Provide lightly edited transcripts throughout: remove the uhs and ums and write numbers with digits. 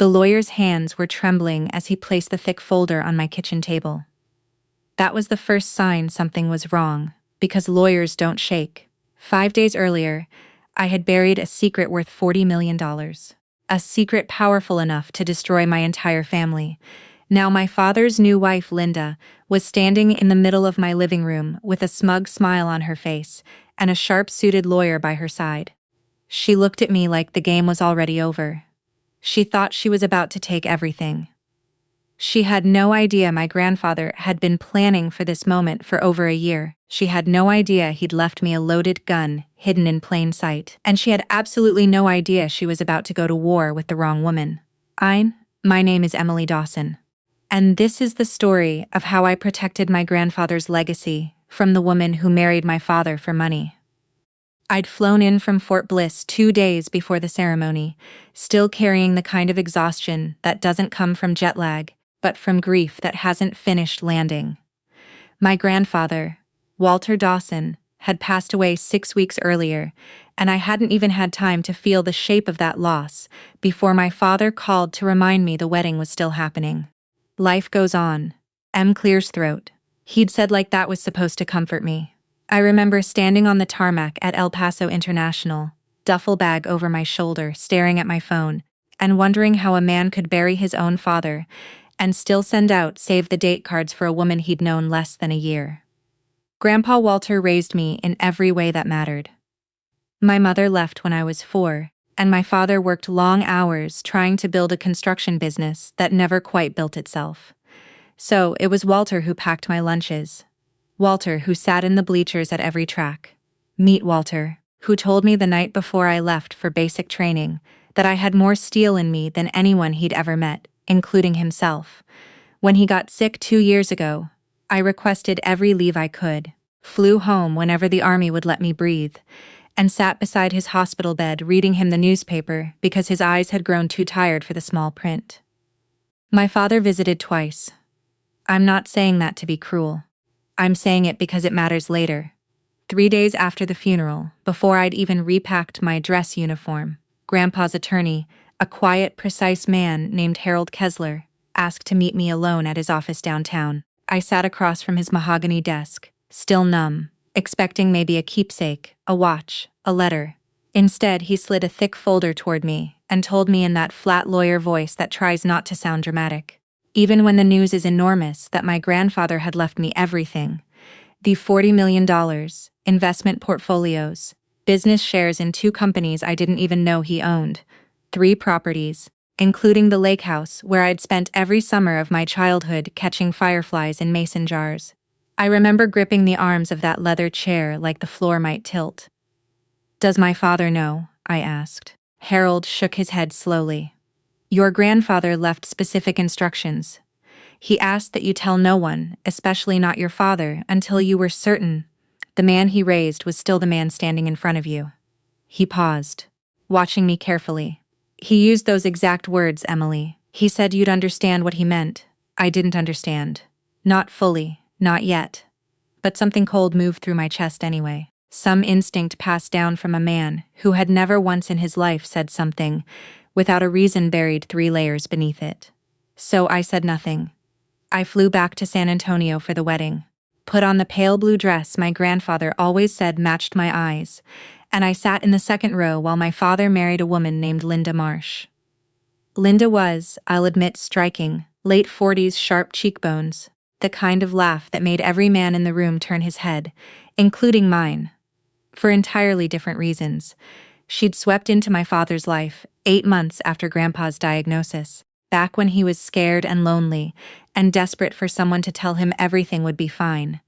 The lawyer's hands were trembling as he placed the thick folder on my kitchen table. That was the first sign something was wrong, because lawyers don't shake. 5 days earlier, I had buried a secret worth $40 million. A secret powerful enough to destroy my entire family. Now my father's new wife, Linda, was standing in the middle of my living room with a smug smile on her face and a sharp-suited lawyer by her side. She looked at me like the game was already over. She thought she was about to take everything. She had no idea my grandfather had been planning for this moment for over a year. She had no idea he'd left me a loaded gun hidden in plain sight. And she had absolutely no idea she was about to go to war with the wrong woman. My name is Emily Dawson. And this is the story of how I protected my grandfather's legacy from the woman who married my father for money. I'd flown in from Fort Bliss 2 days before the ceremony, still carrying the kind of exhaustion that doesn't come from jet lag, but from grief that hasn't finished landing. My grandfather, Walter Dawson, had passed away 6 weeks earlier, and I hadn't even had time to feel the shape of that loss before my father called to remind me the wedding was still happening. Life goes on. Clears throat. He'd said like that was supposed to comfort me. I remember standing on the tarmac at El Paso International, duffel bag over my shoulder, staring at my phone, and wondering how a man could bury his own father and still send out save-the-date cards for a woman he'd known less than a year. Grandpa Walter raised me in every way that mattered. My mother left when I was 4, and my father worked long hours trying to build a construction business that never quite built itself. So it was Walter who packed my lunches. Walter who sat in the bleachers at every track. Meet Walter, who told me the night before I left for basic training that I had more steel in me than anyone he'd ever met, including himself. When he got sick 2 years ago, I requested every leave I could, flew home whenever the army would let me breathe, and sat beside his hospital bed reading him the newspaper because his eyes had grown too tired for the small print. My father visited twice. I'm not saying that to be cruel. I'm saying it because it matters later. 3 days after the funeral, before I'd even repacked my dress uniform, Grandpa's attorney, a quiet, precise man named Harold Kessler, asked to meet me alone at his office downtown. I sat across from his mahogany desk, still numb, expecting maybe a keepsake, a watch, a letter. Instead, he slid a thick folder toward me and told me in that flat lawyer voice that tries not to sound dramatic, even when the news is enormous, that my grandfather had left me everything. The $40 million, investment portfolios, business shares in 2 companies I didn't even know he owned, 3 properties, including the lake house where I'd spent every summer of my childhood catching fireflies in mason jars. I remember gripping the arms of that leather chair like the floor might tilt. "Does my father know?" I asked. Harold shook his head slowly. "Your grandfather left specific instructions. He asked that you tell no one, especially not your father, until you were certain the man he raised was still the man standing in front of you." He paused, watching me carefully. "He used those exact words, Emily. He said you'd understand what he meant. I didn't understand. Not fully, not yet. But something cold moved through my chest anyway. Some instinct passed down from a man who had never once in his life said something without a reason buried 3 layers beneath it. So I said nothing. I flew back to San Antonio for the wedding, put on the pale blue dress my grandfather always said matched my eyes, and I sat in the second row while my father married a woman named Linda Marsh. Linda was, I'll admit, striking, late 40s, sharp cheekbones, the kind of laugh that made every man in the room turn his head, including mine. For entirely different reasons. She'd swept into my father's life 8 months after Grandpa's diagnosis, back when he was scared and lonely, and desperate for someone to tell him everything would be fine.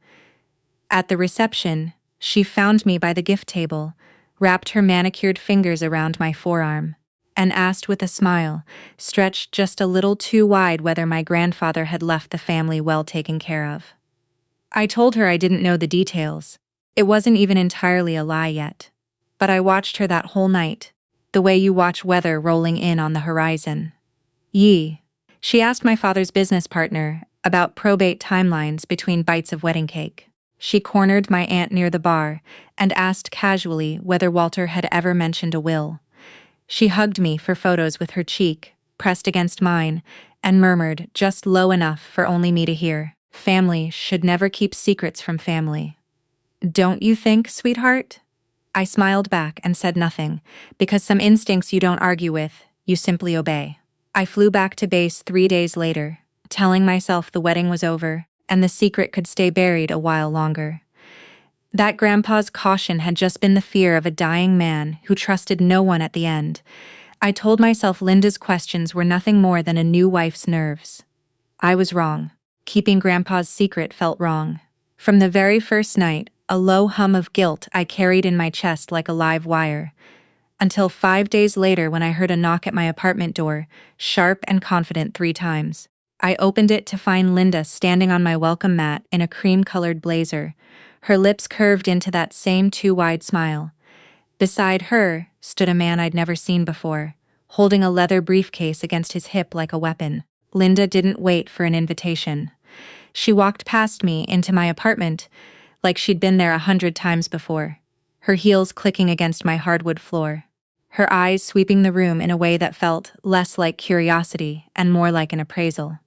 At the reception, she found me by the gift table, wrapped her manicured fingers around my forearm, and asked with a smile, stretched just a little too wide, whether my grandfather had left the family well taken care of. I told her I didn't know the details. It wasn't even entirely a lie yet. But I watched her that whole night, the way you watch weather rolling in on the horizon. She asked my father's business partner about probate timelines between bites of wedding cake. She cornered my aunt near the bar and asked casually whether Walter had ever mentioned a will. She hugged me for photos with her cheek, pressed against mine, and murmured just low enough for only me to hear. Family should never keep secrets from family. Don't you think, sweetheart? I smiled back and said nothing, because some instincts you don't argue with, you simply obey. I flew back to base 3 days later, telling myself the wedding was over, and the secret could stay buried a while longer. That grandpa's caution had just been the fear of a dying man who trusted no one at the end. I told myself Linda's questions were nothing more than a new wife's nerves. I was wrong. Keeping Grandpa's secret felt wrong. From the very first night, a low hum of guilt I carried in my chest like a live wire. Until 5 days later when I heard a knock at my apartment door, sharp and confident 3 times. I opened it to find Linda standing on my welcome mat in a cream-colored blazer, her lips curved into that same too-wide smile. Beside her stood a man I'd never seen before, holding a leather briefcase against his hip like a weapon. Linda didn't wait for an invitation. She walked past me into my apartment like she'd been there 100 times before, her heels clicking against my hardwood floor, her eyes sweeping the room in a way that felt less like curiosity and more like an appraisal.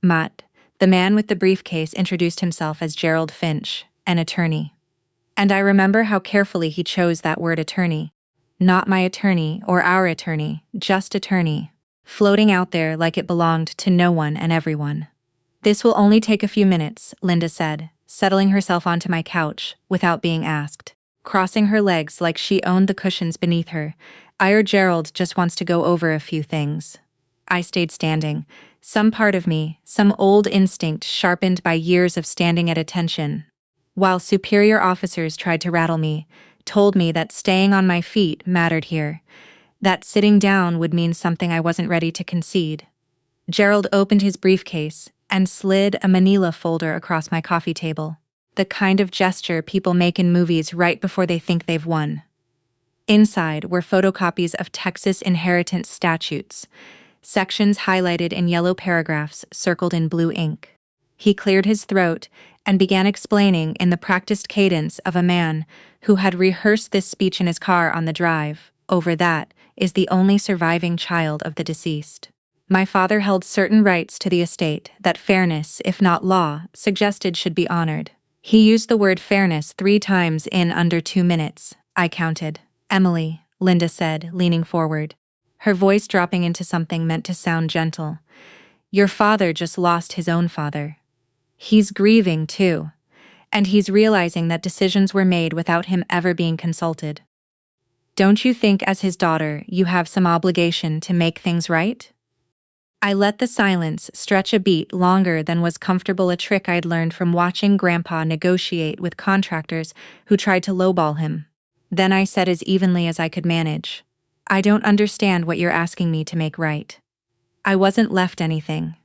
Matt, the man with the briefcase, introduced himself as Gerald Finch, an attorney. And I remember how carefully he chose that word attorney. Not my attorney or our attorney, just attorney, floating out there like it belonged to no one and everyone. This will only take a few minutes, Linda said, settling herself onto my couch without being asked, crossing her legs like she owned the cushions beneath her. Gerald just wants to go over a few things. I stayed standing, some part of me, some old instinct sharpened by years of standing at attention, while superior officers tried to rattle me, told me that staying on my feet mattered here, that sitting down would mean something I wasn't ready to concede. Gerald opened his briefcase and slid a manila folder across my coffee table, the kind of gesture people make in movies right before they think they've won. Inside were photocopies of Texas inheritance statutes, sections highlighted in yellow paragraphs circled in blue ink. He cleared his throat and began explaining in the practiced cadence of a man who had rehearsed this speech in his car on the drive. Over that is the only surviving child of the deceased. My father held certain rights to the estate that fairness, if not law, suggested should be honored. He used the word fairness 3 times in under 2 minutes, I counted. Emily, Linda said, leaning forward, her voice dropping into something meant to sound gentle. Your father just lost his own father. He's grieving too, and he's realizing that decisions were made without him ever being consulted. Don't you think as his daughter you have some obligation to make things right? I let the silence stretch a beat longer than was comfortable, a trick I'd learned from watching Grandpa negotiate with contractors who tried to lowball him. Then I said as evenly as I could manage, I don't understand what you're asking me to make right. I wasn't left anything.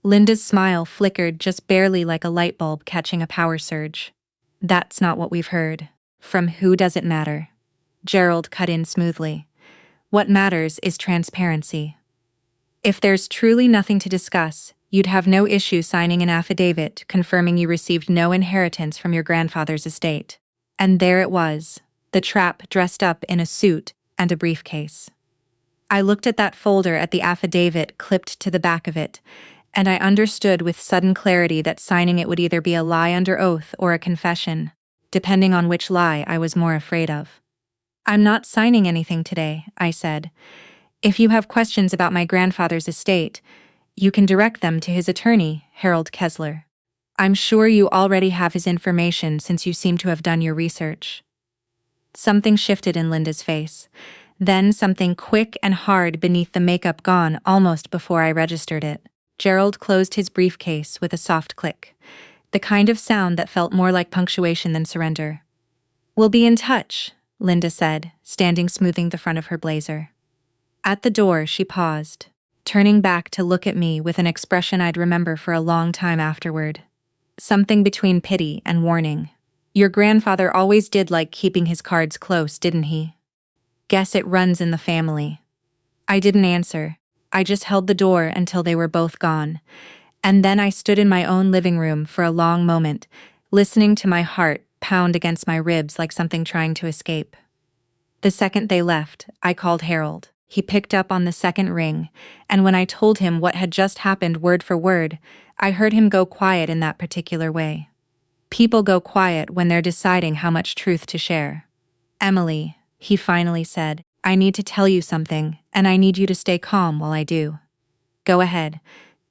Linda's smile flickered just barely like a light bulb catching a power surge. That's not what we've heard. From who does it matter? Gerald cut in smoothly. What matters is transparency. If there's truly nothing to discuss, you'd have no issue signing an affidavit confirming you received no inheritance from your grandfather's estate. And there it was, the trap dressed up in a suit and a briefcase. I looked at that folder at the affidavit clipped to the back of it, and I understood with sudden clarity that signing it would either be a lie under oath or a confession, depending on which lie I was more afraid of. I'm not signing anything today, I said. If you have questions about my grandfather's estate, you can direct them to his attorney, Harold Kessler. I'm sure you already have his information since you seem to have done your research. Something shifted in Linda's face, then something quick and hard beneath the makeup gone almost before I registered it. Gerald closed his briefcase with a soft click, the kind of sound that felt more like punctuation than surrender. We'll be in touch, Linda said, standing smoothing the front of her blazer. At the door, she paused, turning back to look at me with an expression I'd remember for a long time afterward. Something between pity and warning. Your grandfather always did like keeping his cards close, didn't he? Guess it runs in the family. I didn't answer. I just held the door until they were both gone. And then I stood in my own living room for a long moment, listening to my heart pound against my ribs like something trying to escape. The second they left, I called Harold. He picked up on the second ring, and when I told him what had just happened word for word, I heard him go quiet in that particular way. People go quiet when they're deciding how much truth to share. Emily, he finally said, I need to tell you something, and I need you to stay calm while I do. Go ahead.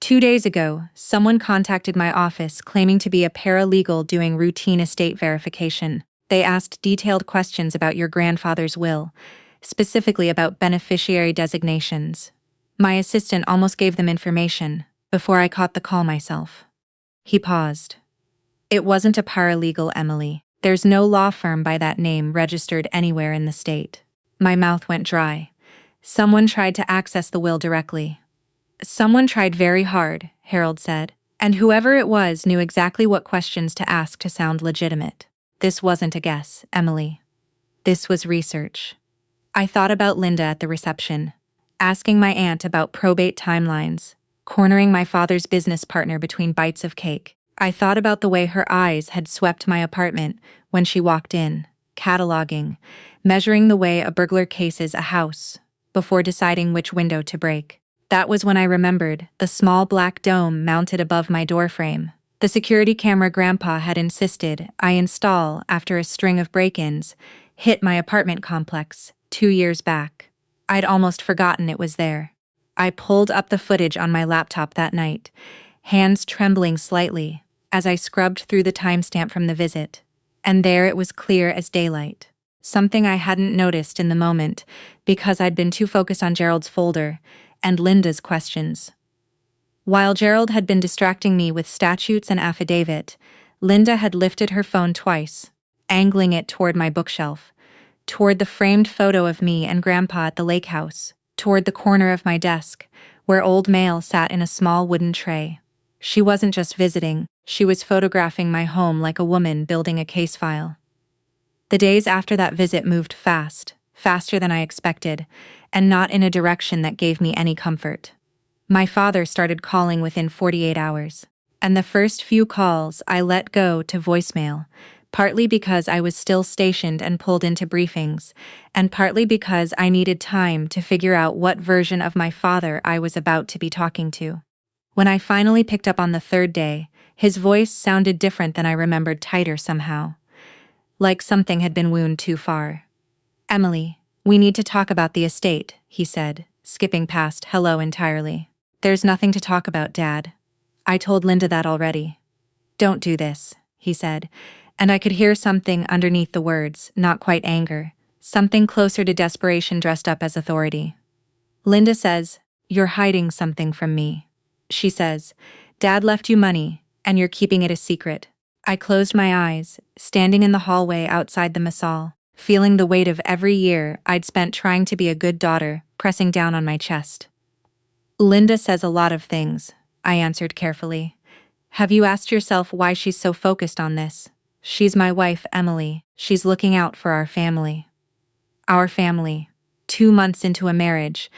2 days ago, someone contacted my office claiming to be a paralegal doing routine estate verification. They asked detailed questions about your grandfather's will, specifically about beneficiary designations. My assistant almost gave them information before I caught the call myself. He paused. It wasn't a paralegal, Emily. There's no law firm by that name registered anywhere in the state. My mouth went dry. Someone tried to access the will directly. Someone tried very hard, Harold said, and whoever it was knew exactly what questions to ask to sound legitimate. This wasn't a guess, Emily. This was research. I thought about Linda at the reception, asking my aunt about probate timelines, cornering my father's business partner between bites of cake. I thought about the way her eyes had swept my apartment when she walked in, cataloging, measuring the way a burglar cases a house, before deciding which window to break. That was when I remembered the small black dome mounted above my doorframe, the security camera Grandpa had insisted I install after a string of break-ins hit my apartment complex 2 years back. I'd almost forgotten it was there. I pulled up the footage on my laptop that night, hands trembling slightly as I scrubbed through the timestamp from the visit, and there it was clear as daylight. Something I hadn't noticed in the moment because I'd been too focused on Gerald's folder and Linda's questions. While Gerald had been distracting me with statutes and affidavit, Linda had lifted her phone twice, angling it toward my bookshelf, toward the framed photo of me and Grandpa at the lake house, toward the corner of my desk, where old mail sat in a small wooden tray. She wasn't just visiting, she was photographing my home like a woman building a case file. The days after that visit moved fast, faster than I expected, and not in a direction that gave me any comfort. My father started calling within 48 hours, and the first few calls I let go to voicemail, partly because I was still stationed and pulled into briefings, and partly because I needed time to figure out what version of my father I was about to be talking to. When I finally picked up on the third day, his voice sounded different than I remembered, tighter somehow, like something had been wounded too far. Emily, we need to talk about the estate, he said, skipping past hello entirely. There's nothing to talk about, Dad. I told Linda that already. Don't do this, he said, and I could hear something underneath the words, not quite anger, something closer to desperation dressed up as authority. Linda says, you're hiding something from me. She says, Dad left you money, and you're keeping it a secret. I closed my eyes, standing in the hallway outside the Masal, feeling the weight of every year I'd spent trying to be a good daughter, pressing down on my chest. Linda says a lot of things, I answered carefully. Have you asked yourself why she's so focused on this? She's my wife, Emily. She's looking out for our family. Our family. 2 months into a marriage,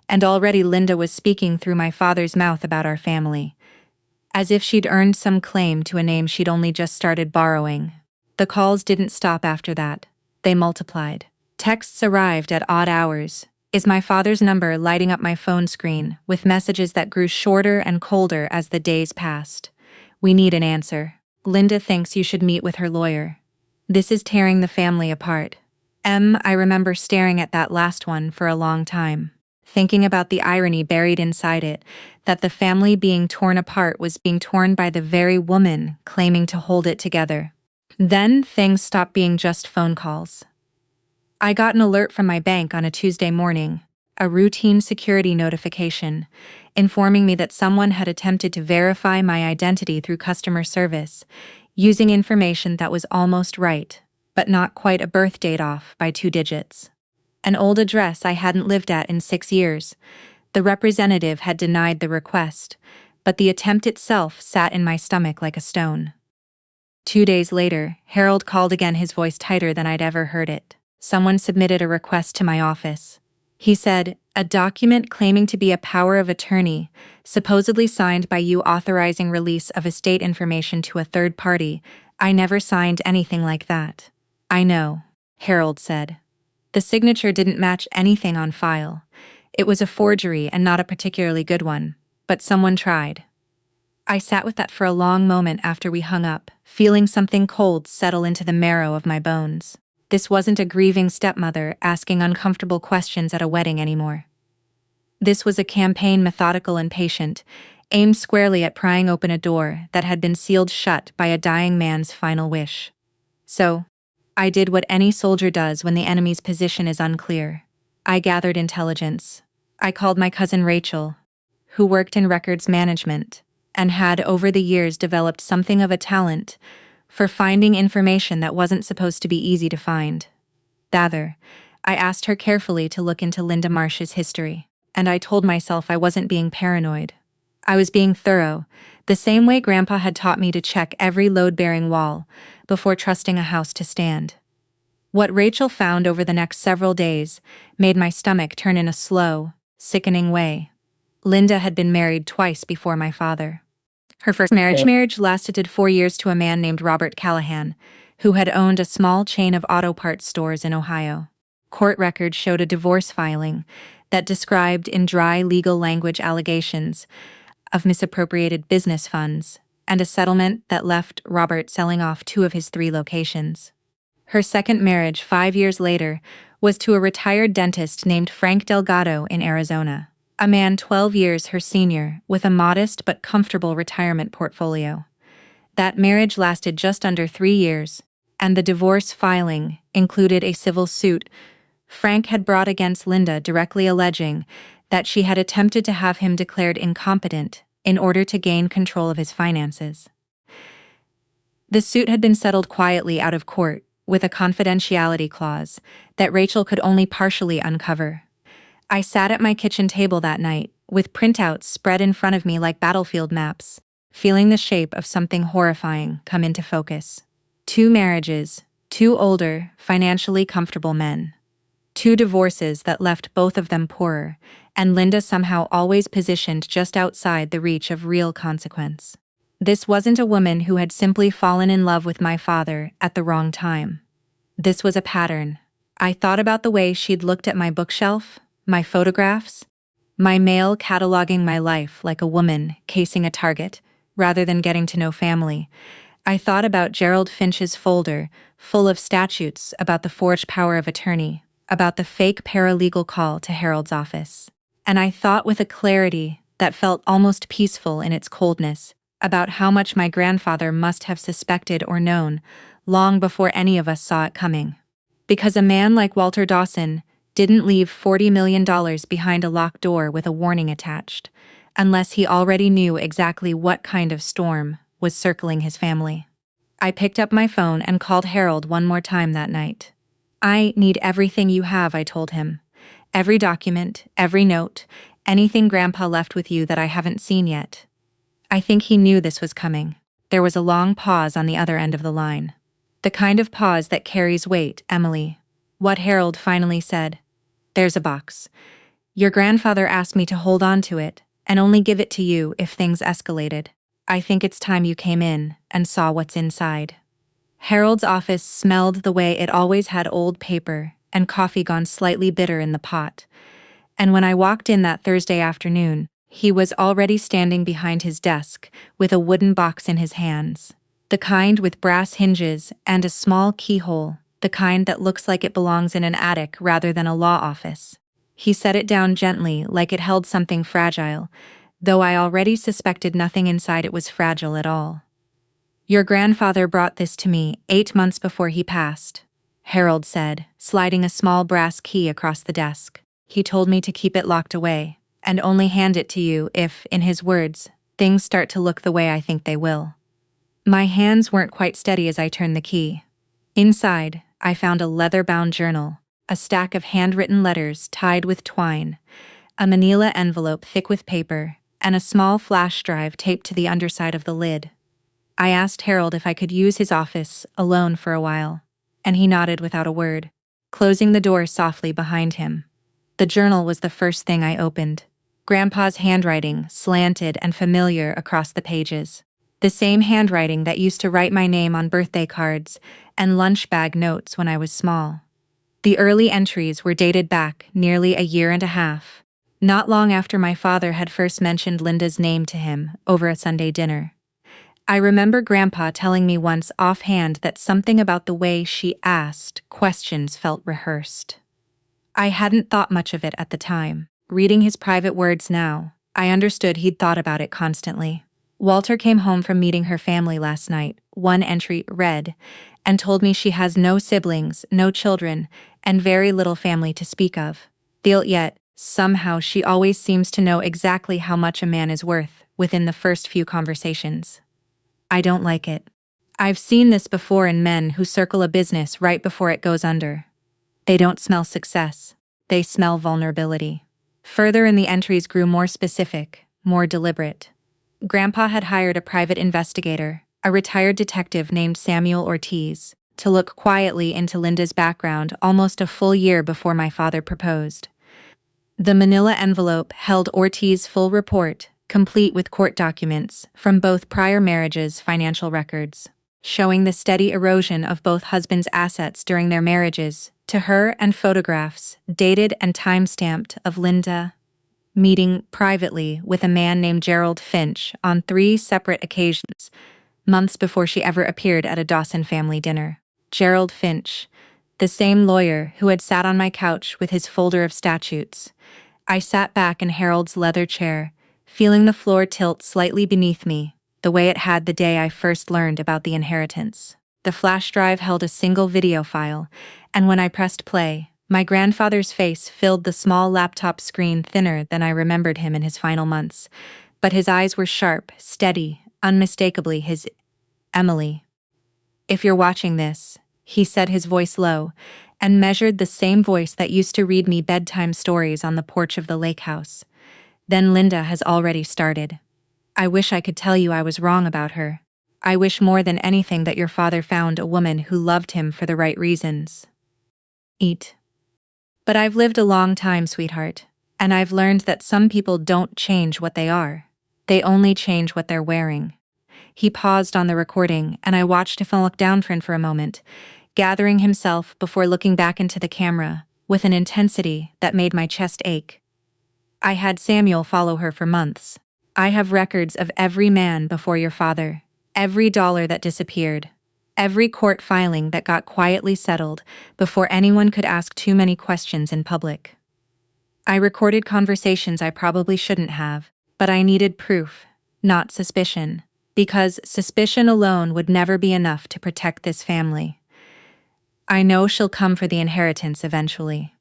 and already Linda was speaking through my father's mouth about our family, as if she'd earned some claim to a name she'd only just started borrowing. The calls didn't stop after that. They multiplied. Texts arrived at odd hours. Is my father's number lighting up my phone screen with messages that grew shorter and colder as the days passed? We need an answer. Linda thinks you should meet with her lawyer. This is tearing the family apart. I remember staring at that last one for a long time, thinking about the irony buried inside it, that the family being torn apart was being torn by the very woman claiming to hold it together. Then things stopped being just phone calls. I got an alert from my bank on a Tuesday morning, a routine security notification, informing me that someone had attempted to verify my identity through customer service, using information that was almost right, but not quite a birth date off by 2 digits. An old address I hadn't lived at in 6 years. The representative had denied the request, but the attempt itself sat in my stomach like a stone. 2 days later, Harold called again, his voice tighter than I'd ever heard it. Someone submitted a request to my office. He said, a document claiming to be a power of attorney, supposedly signed by you authorizing release of estate information to a third party. I never signed anything like that. I know, Harold said. The signature didn't match anything on file. It was a forgery and not a particularly good one, but someone tried. I sat with that for a long moment after we hung up, feeling something cold settle into the marrow of my bones. This wasn't a grieving stepmother asking uncomfortable questions at a wedding anymore. This was a campaign methodical and patient, aimed squarely at prying open a door that had been sealed shut by a dying man's final wish. So, I did what any soldier does when the enemy's position is unclear. I gathered intelligence. I called my cousin Rachel, who worked in records management, and had over the years developed something of a talent for finding information that wasn't supposed to be easy to find. Rather, I asked her carefully to look into Linda Marsh's history, and I told myself I wasn't being paranoid. I was being thorough, the same way Grandpa had taught me to check every load-bearing wall before trusting a house to stand. What Rachel found over the next several days made my stomach turn in a slow, sickening way. Linda had been married twice before my father. Her first marriage lasted 4 years to a man named Robert Callahan, who had owned a small chain of auto parts stores in Ohio. Court records showed a divorce filing that described in dry legal language allegations of misappropriated business funds and a settlement that left Robert selling off 2 of his 3 locations. Her second marriage 5 years later was to a retired dentist named Frank Delgado in Arizona, a man 12 years her senior with a modest but comfortable retirement portfolio. That marriage lasted just under 3 years, and the divorce filing included a civil suit Frank had brought against Linda directly alleging that she had attempted to have him declared incompetent in order to gain control of his finances. The suit had been settled quietly out of court, with a confidentiality clause that Rachel could only partially uncover. I sat at my kitchen table that night, with printouts spread in front of me like battlefield maps, feeling the shape of something horrifying come into focus. 2 marriages, 2 older, financially comfortable men. 2 divorces that left both of them poorer, and Linda somehow always positioned just outside the reach of real consequence. This wasn't a woman who had simply fallen in love with my father at the wrong time. This was a pattern. I thought about the way she'd looked at my bookshelf, my photographs, my mail cataloging my life like a woman casing a target, rather than getting to know family. I thought about Gerald Finch's folder, full of statutes about the forged power of attorney, about the fake paralegal call to Harold's office. And I thought with a clarity that felt almost peaceful in its coldness, about how much my grandfather must have suspected or known, long before any of us saw it coming. Because a man like Walter Dawson didn't leave $40 million behind a locked door with a warning attached, unless he already knew exactly what kind of storm was circling his family. I picked up my phone and called Harold one more time that night. "I need everything you have," I told him. "Every document, every note, anything Grandpa left with you that I haven't seen yet." I think he knew this was coming. There was a long pause on the other end of the line. The kind of pause that carries weight, Emily. What Harold finally said: "There's a box. Your grandfather asked me to hold on to it, and only give it to you if things escalated. I think it's time you came in and saw what's inside." Harold's office smelled the way it always had: old paper and coffee gone slightly bitter in the pot. And when I walked in that Thursday afternoon, he was already standing behind his desk with a wooden box in his hands. The kind with brass hinges and a small keyhole, the kind that looks like it belongs in an attic rather than a law office. He set it down gently, like it held something fragile, though I already suspected nothing inside it was fragile at all. "Your grandfather brought this to me 8 months before he passed," Harold said, sliding a small brass key across the desk. "He told me to keep it locked away, and only hand it to you if, in his words, things start to look the way I think they will." My hands weren't quite steady as I turned the key. Inside, I found a leather-bound journal, a stack of handwritten letters tied with twine, a manila envelope thick with paper, and a small flash drive taped to the underside of the lid. I asked Harold if I could use his office alone for a while, and he nodded without a word, closing the door softly behind him. The journal was the first thing I opened. Grandpa's handwriting, slanted and familiar across the pages. The same handwriting that used to write my name on birthday cards and lunch bag notes when I was small. The early entries were dated back nearly a year and a half, not long after my father had first mentioned Linda's name to him over a Sunday dinner. I remember Grandpa telling me once offhand that something about the way she asked questions felt rehearsed. I hadn't thought much of it at the time. Reading his private words now, I understood he'd thought about it constantly. Walter came home from meeting her family last night, one entry read, and told me she has no siblings, no children, and very little family to speak of. Yet, somehow she always seems to know exactly how much a man is worth within the first few conversations. I don't like it. I've seen this before in men who circle a business right before it goes under. They don't smell success. They smell vulnerability. Further in the entries grew more specific, more deliberate. Grandpa had hired a private investigator, a retired detective named Samuel Ortiz, to look quietly into Linda's background almost a full year before my father proposed. The manila envelope held Ortiz's full report, complete with court documents from both prior marriages' financial records, showing the steady erosion of both husbands' assets during their marriages, to her, and photographs, dated and time-stamped, of Linda meeting privately with a man named Gerald Finch on 3 separate occasions, months before she ever appeared at a Dawson family dinner. Gerald Finch, the same lawyer who had sat on my couch with his folder of statutes. I sat back in Harold's leather chair, feeling the floor tilt slightly beneath me, the way it had the day I first learned about the inheritance. The flash drive held a single video file, and when I pressed play, my grandfather's face filled the small laptop screen thinner than I remembered him in his final months, but his eyes were sharp, steady, unmistakably his Emily. "If you're watching this," he said, his voice low, and measured the same voice that used to read me bedtime stories on the porch of the lake house. "Then Linda has already started. I wish I could tell you I was wrong about her. I wish more than anything that your father found a woman who loved him for the right reasons. Eat. But I've lived a long time, sweetheart, and I've learned that some people don't change what they are. They only change what they're wearing." He paused on the recording, and I watched him look down for a moment, gathering himself before looking back into the camera, with an intensity that made my chest ache. "I had Samuel follow her for months. I have records of every man before your father, every dollar that disappeared, every court filing that got quietly settled before anyone could ask too many questions in public. I recorded conversations I probably shouldn't have, but I needed proof, not suspicion, because suspicion alone would never be enough to protect this family. I know she'll come for the inheritance eventually.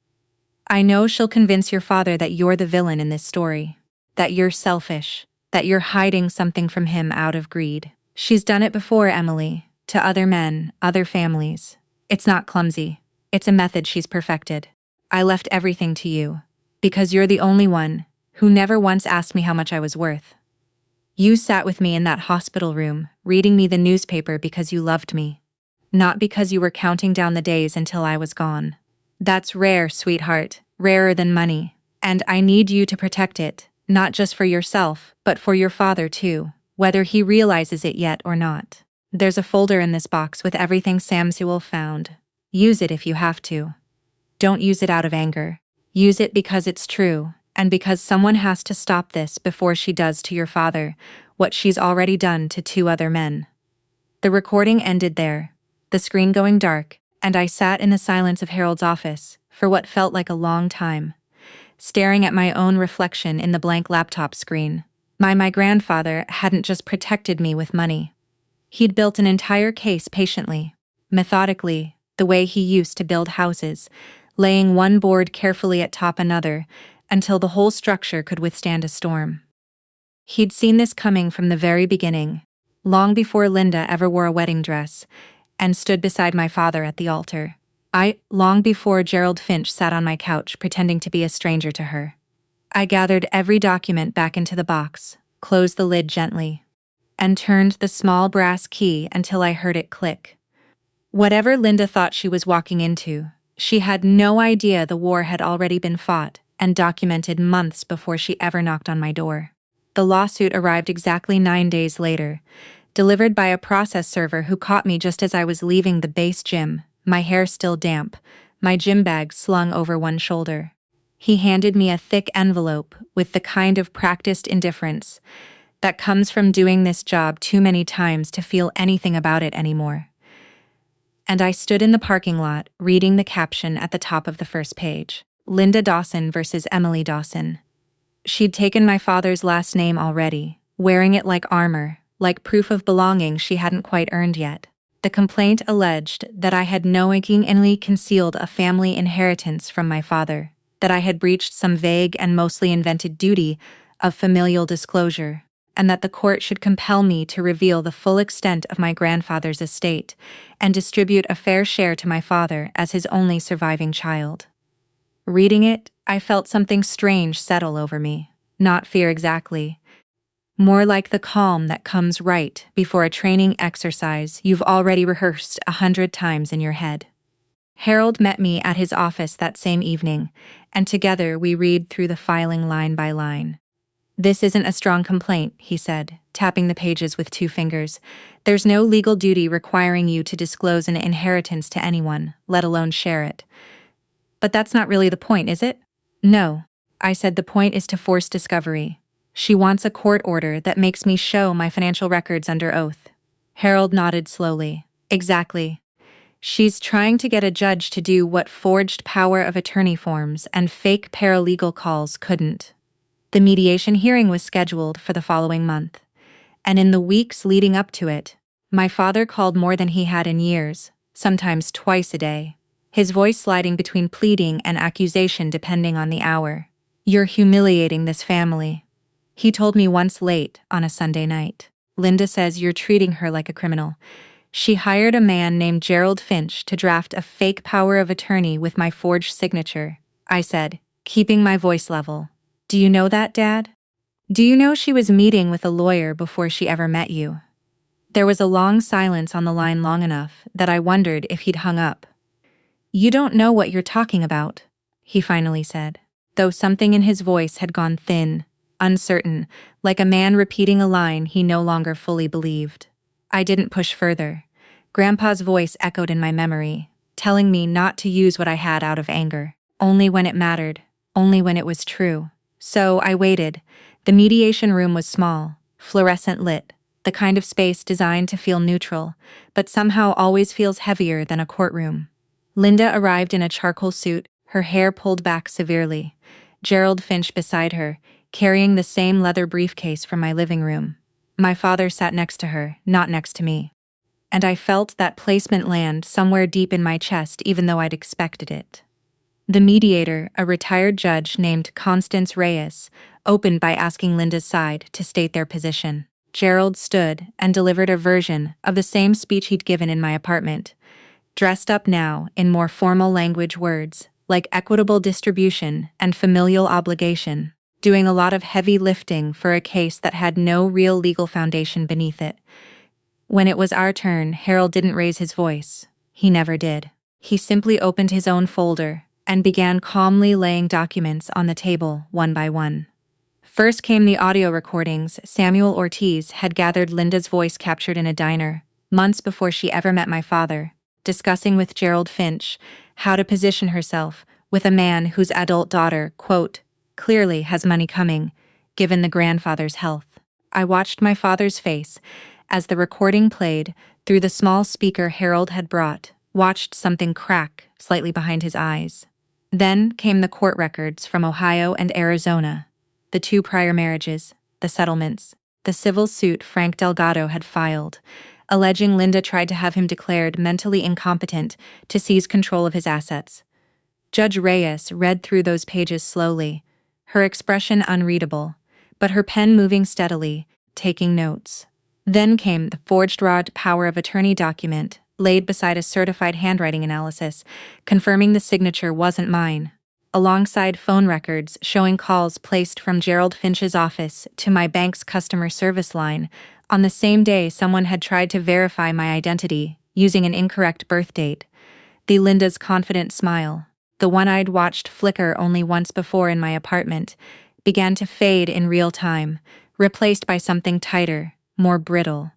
I know she'll convince your father that you're the villain in this story, that you're selfish, that you're hiding something from him out of greed. She's done it before, Emily, to other men, other families. It's not clumsy. It's a method she's perfected. I left everything to you, because you're the only one who never once asked me how much I was worth. You sat with me in that hospital room, reading me the newspaper because you loved me, not because you were counting down the days until I was gone. That's rare, sweetheart, rarer than money, and I need you to protect it, not just for yourself, but for your father too, whether he realizes it yet or not. There's a folder in this box with everything Samuel found. Use it if you have to. Don't use it out of anger. Use it because it's true, and because someone has to stop this before she does to your father what she's already done to 2 other men." The recording ended there, the screen going dark, and I sat in the silence of Harold's office for what felt like a long time, staring at my own reflection in the blank laptop screen. My grandfather hadn't just protected me with money. He'd built an entire case patiently, methodically, the way he used to build houses, laying one board carefully atop another until the whole structure could withstand a storm. He'd seen this coming from the very beginning, long before Linda ever wore a wedding dress, and stood beside my father at the altar. Long before Gerald Finch sat on my couch pretending to be a stranger to her. I gathered every document back into the box, closed the lid gently, and turned the small brass key until I heard it click. Whatever Linda thought she was walking into, she had no idea the war had already been fought and documented months before she ever knocked on my door. The lawsuit arrived exactly 9 days later, delivered by a process server who caught me just as I was leaving the base gym, my hair still damp, my gym bag slung over one shoulder. He handed me a thick envelope with the kind of practiced indifference that comes from doing this job too many times to feel anything about it anymore. And I stood in the parking lot, reading the caption at the top of the first page. Linda Dawson versus Emily Dawson. She'd taken my father's last name already, wearing it like armor, like proof of belonging she hadn't quite earned yet. The complaint alleged that I had knowingly concealed a family inheritance from my father, that I had breached some vague and mostly invented duty of familial disclosure, and that the court should compel me to reveal the full extent of my grandfather's estate and distribute a fair share to my father as his only surviving child. Reading it, I felt something strange settle over me. Not fear exactly. More like the calm that comes right before a training exercise you've already rehearsed 100 times in your head. Harold met me at his office that same evening, and together we read through the filing line by line. "This isn't a strong complaint," he said, tapping the pages with 2 fingers. "There's no legal duty requiring you to disclose an inheritance to anyone, let alone share it." "But that's not really the point, is it?" "No," I said. "The point is to force discovery. She wants a court order that makes me show my financial records under oath." Harold nodded slowly. "Exactly. She's trying to get a judge to do what forged power of attorney forms and fake paralegal calls couldn't." The mediation hearing was scheduled for the following month, and in the weeks leading up to it, my father called more than he had in years, sometimes twice a day, his voice sliding between pleading and accusation depending on the hour. "You're humiliating this family," he told me once late on a Sunday night. "Linda says you're treating her like a criminal. She hired a man named Gerald Finch to draft a fake power of attorney with my forged signature," I said, keeping my voice level. "Do you know that, Dad? Do you know she was meeting with a lawyer before she ever met you?" There was a long silence on the line, long enough that I wondered if he'd hung up. "You don't know what you're talking about," he finally said, though something in his voice had gone thin, uncertain, like a man repeating a line he no longer fully believed. I didn't push further. Grandpa's voice echoed in my memory, telling me not to use what I had out of anger, only when it mattered, only when it was true. So I waited. The mediation room was small, fluorescent lit, the kind of space designed to feel neutral, but somehow always feels heavier than a courtroom. Linda arrived in a charcoal suit, her hair pulled back severely. Gerald Finch beside her, carrying the same leather briefcase from my living room. My father sat next to her, not next to me. And I felt that placement land somewhere deep in my chest, even though I'd expected it. The mediator, a retired judge named Constance Reyes, opened by asking Linda's side to state their position. Gerald stood and delivered a version of the same speech he'd given in my apartment, dressed up now in more formal language words, like equitable distribution and familial obligation, doing a lot of heavy lifting for a case that had no real legal foundation beneath it. When it was our turn, Harold didn't raise his voice. He never did. He simply opened his own folder and began calmly laying documents on the table one by one. First came the audio recordings Samuel Ortiz had gathered. Linda's voice captured in a diner, months before she ever met my father, discussing with Gerald Finch how to position herself with a man whose adult daughter, quote, clearly has money coming, given the grandfather's health. I watched my father's face as the recording played through the small speaker Harold had brought, watched something crack slightly behind his eyes. Then came the court records from Ohio and Arizona, the 2 prior marriages, the settlements, the civil suit Frank Delgado had filed, alleging Linda tried to have him declared mentally incompetent to seize control of his assets. Judge Reyes read through those pages slowly, her expression unreadable, but her pen moving steadily, taking notes. Then came the forged raw power of attorney document, laid beside a certified handwriting analysis, confirming the signature wasn't mine, alongside phone records showing calls placed from Gerald Finch's office to my bank's customer service line on the same day someone had tried to verify my identity using an incorrect birth date. Linda's confident smile, the one I'd watched flicker only once before in my apartment, began to fade in real time, replaced by something tighter, more brittle.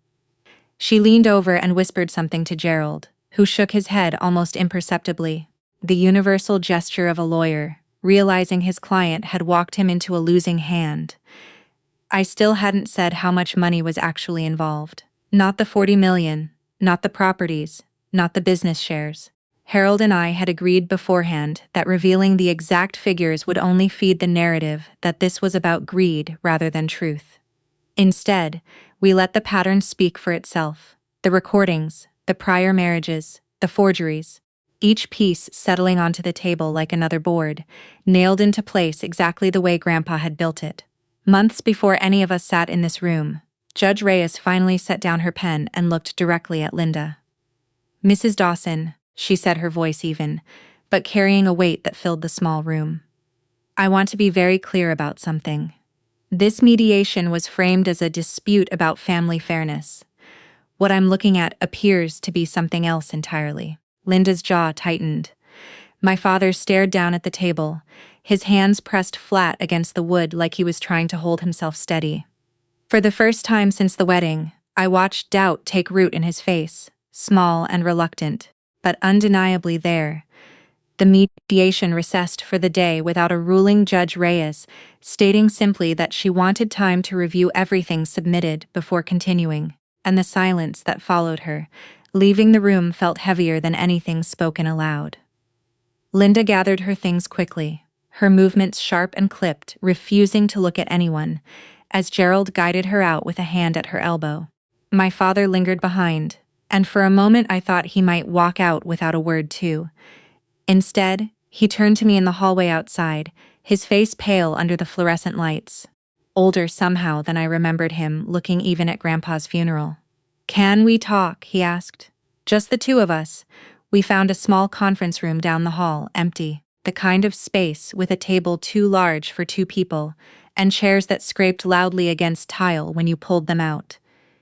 She leaned over and whispered something to Gerald, who shook his head almost imperceptibly. the universal gesture of a lawyer, realizing his client had walked him into a losing hand. I still hadn't said how much money was actually involved. Not the 40 million, not the properties, not the business shares. Harold and I had agreed beforehand that revealing the exact figures would only feed the narrative that this was about greed rather than truth. Instead, we let the pattern speak for itself. The recordings, the prior marriages, the forgeries, each piece settling onto the table like another board, nailed into place exactly the way Grandpa had built it. Months before any of us sat in this room, Judge Reyes finally set down her pen and looked directly at Linda. "Mrs. Dawson," she said, her voice even, but carrying a weight that filled the small room. "I want to be very clear about something. This mediation was framed as a dispute about family fairness. What I'm looking at appears to be something else entirely." Linda's jaw tightened. My father stared down at the table, his hands pressed flat against the wood like he was trying to hold himself steady. For the first time since the wedding, I watched doubt take root in his face, small and reluctant, but undeniably there. The mediation recessed for the day without a ruling. Judge Reyes, stating simply that she wanted time to review everything submitted before continuing, and the silence that followed her, leaving the room, felt heavier than anything spoken aloud. Linda gathered her things quickly, her movements sharp and clipped, refusing to look at anyone, as Gerald guided her out with a hand at her elbow. My father lingered behind, and for a moment I thought he might walk out without a word too. Instead, he turned to me in the hallway outside, his face pale under the fluorescent lights. Older somehow than I remembered him, looking even at Grandpa's funeral. "Can we talk?" he asked. "Just the two of us." We found a small conference room down the hall, empty, the kind of space with a table too large for two people, and chairs that scraped loudly against tile when you pulled them out.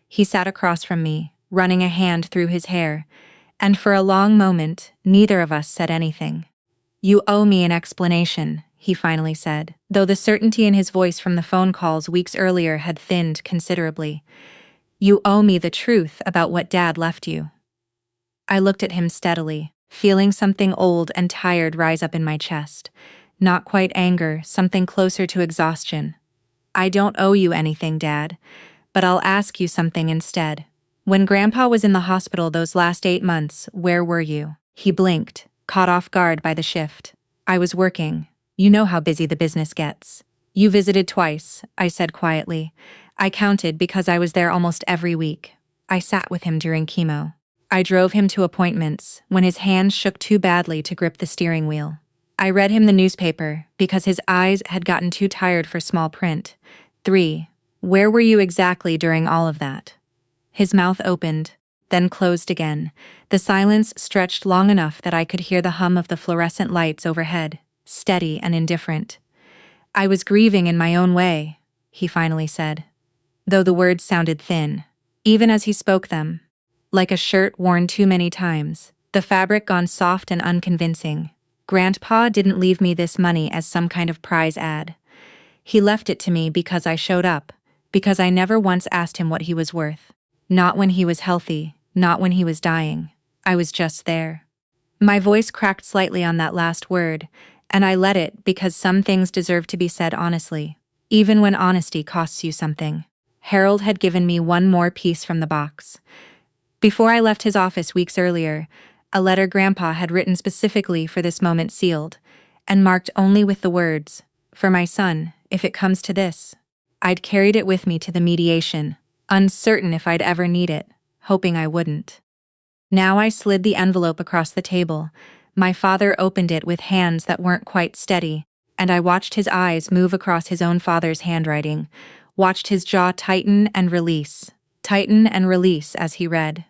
He sat across from me, running a hand through his hair, and for a long moment, neither of us said anything. "You owe me an explanation," he finally said, though the certainty in his voice from the phone calls weeks earlier had thinned considerably. "You owe me the truth about what Dad left you." I looked at him steadily, feeling something old and tired rise up in my chest. Not quite anger, something closer to exhaustion. "I don't owe you anything, Dad, but I'll ask you something instead. When Grandpa was in the hospital those last 8 months, where were you?" He blinked, caught off guard by the shift. "I was working. You know how busy the business gets." "You visited twice," I said quietly. "I counted because I was there almost every week. I sat with him during chemo. I drove him to appointments when his hands shook too badly to grip the steering wheel. I read him the newspaper because his eyes had gotten too tired for small print. 3. Where were you exactly during all of that?" His mouth opened, then closed again. The silence stretched long enough that I could hear the hum of the fluorescent lights overhead, steady and indifferent. "I was grieving in my own way," he finally said, though the words sounded thin, even as he spoke them. Like a shirt worn too many times, the fabric gone soft and unconvincing. Grandpa didn't leave me this money as some kind of prize ad. He left it to me because I showed up, because I never once asked him what he was worth. Not when he was healthy, not when he was dying. I was just there. My voice cracked slightly on that last word, and I let it because some things deserve to be said honestly, even when honesty costs you something. Harold had given me one more piece from the box. Before I left his office weeks earlier, a letter Grandpa had written specifically for this moment, sealed, and marked only with the words, "For my son, if it comes to this." I'd carried it with me to the mediation, uncertain if I'd ever need it, hoping I wouldn't. Now I slid the envelope across the table. My father opened it with hands that weren't quite steady, and I watched his eyes move across his own father's handwriting, watched his jaw tighten and release as he read.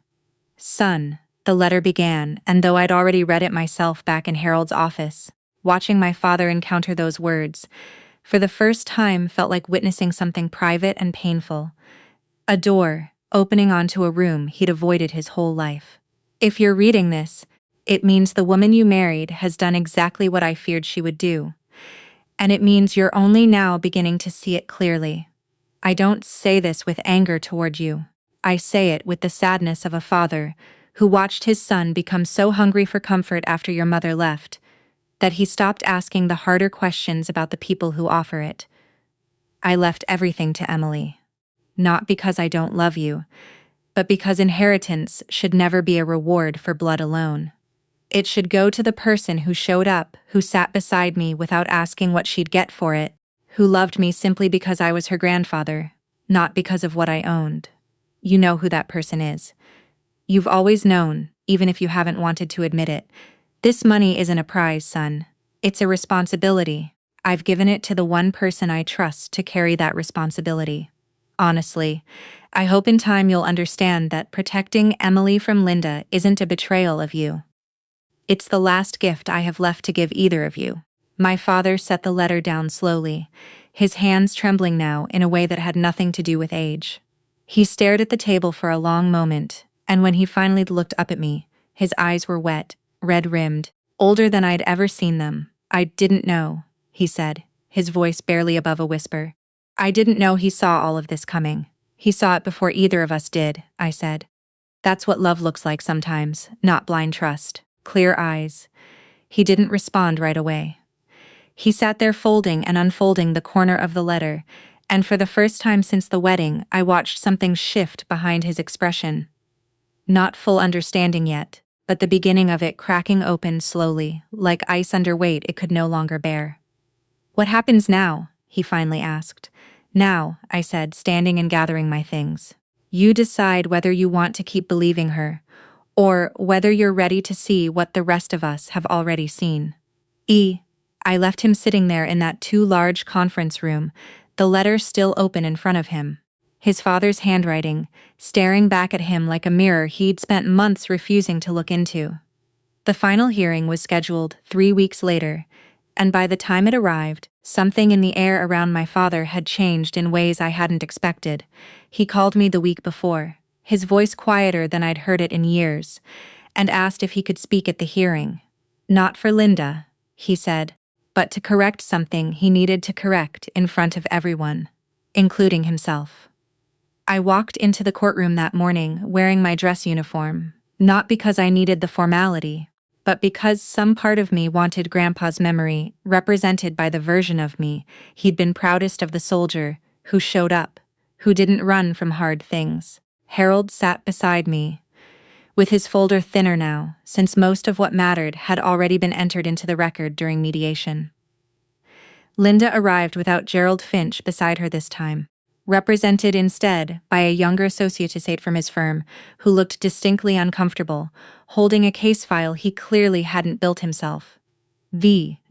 "Son," the letter began, and though I'd already read it myself back in Harold's office, watching my father encounter those words, for the first time felt like witnessing something private and painful. A door, opening onto a room he'd avoided his whole life. "If you're reading this, it means the woman you married has done exactly what I feared she would do. And it means you're only now beginning to see it clearly. I don't say this with anger toward you. I say it with the sadness of a father who watched his son become so hungry for comfort after your mother left, that he stopped asking the harder questions about the people who offer it. I left everything to Emily. Not because I don't love you, but because inheritance should never be a reward for blood alone. It should go to the person who showed up, who sat beside me without asking what she'd get for it, who loved me simply because I was her grandfather, not because of what I owned. You know who that person is. You've always known, even if you haven't wanted to admit it. This money isn't a prize, son. It's a responsibility. I've given it to the one person I trust to carry that responsibility. Honestly, I hope in time you'll understand that protecting Emily from Linda isn't a betrayal of you. It's the last gift I have left to give either of you. My father set the letter down slowly, his hands trembling now in a way that had nothing to do with age. He stared at the table for a long moment, and when he finally looked up at me, his eyes were wet, red-rimmed, older than I'd ever seen them. I didn't know, he said, his voice barely above a whisper. I didn't know he saw all of this coming. He saw it before either of us did, I said. That's what love looks like sometimes, not blind trust. Clear eyes. He didn't respond right away. He sat there folding and unfolding the corner of the letter, and for the first time since the wedding, I watched something shift behind his expression. Not full understanding yet, but the beginning of it cracking open slowly, like ice under weight it could no longer bear. What happens now? He finally asked. Now, I said, standing and gathering my things. You decide whether you want to keep believing her, or whether you're ready to see what the rest of us have already seen. I left him sitting there in that too large conference room, the letter still open in front of him. His father's handwriting, staring back at him like a mirror he'd spent months refusing to look into. The final hearing was scheduled 3 weeks later, and by the time it arrived, something in the air around my father had changed in ways I hadn't expected. He called me the week before, his voice quieter than I'd heard it in years, and asked if he could speak at the hearing. Not for Linda, he said, but to correct something he needed to correct in front of everyone, including himself. I walked into the courtroom that morning wearing my dress uniform, not because I needed the formality, but because some part of me wanted Grandpa's memory represented by the version of me he'd been proudest of, the soldier who showed up, who didn't run from hard things. Harold sat beside me, with his folder thinner now, since most of what mattered had already been entered into the record during mediation. Linda arrived without Gerald Finch beside her this time, represented instead by a younger associate from his firm who looked distinctly uncomfortable, holding a case file he clearly hadn't built himself.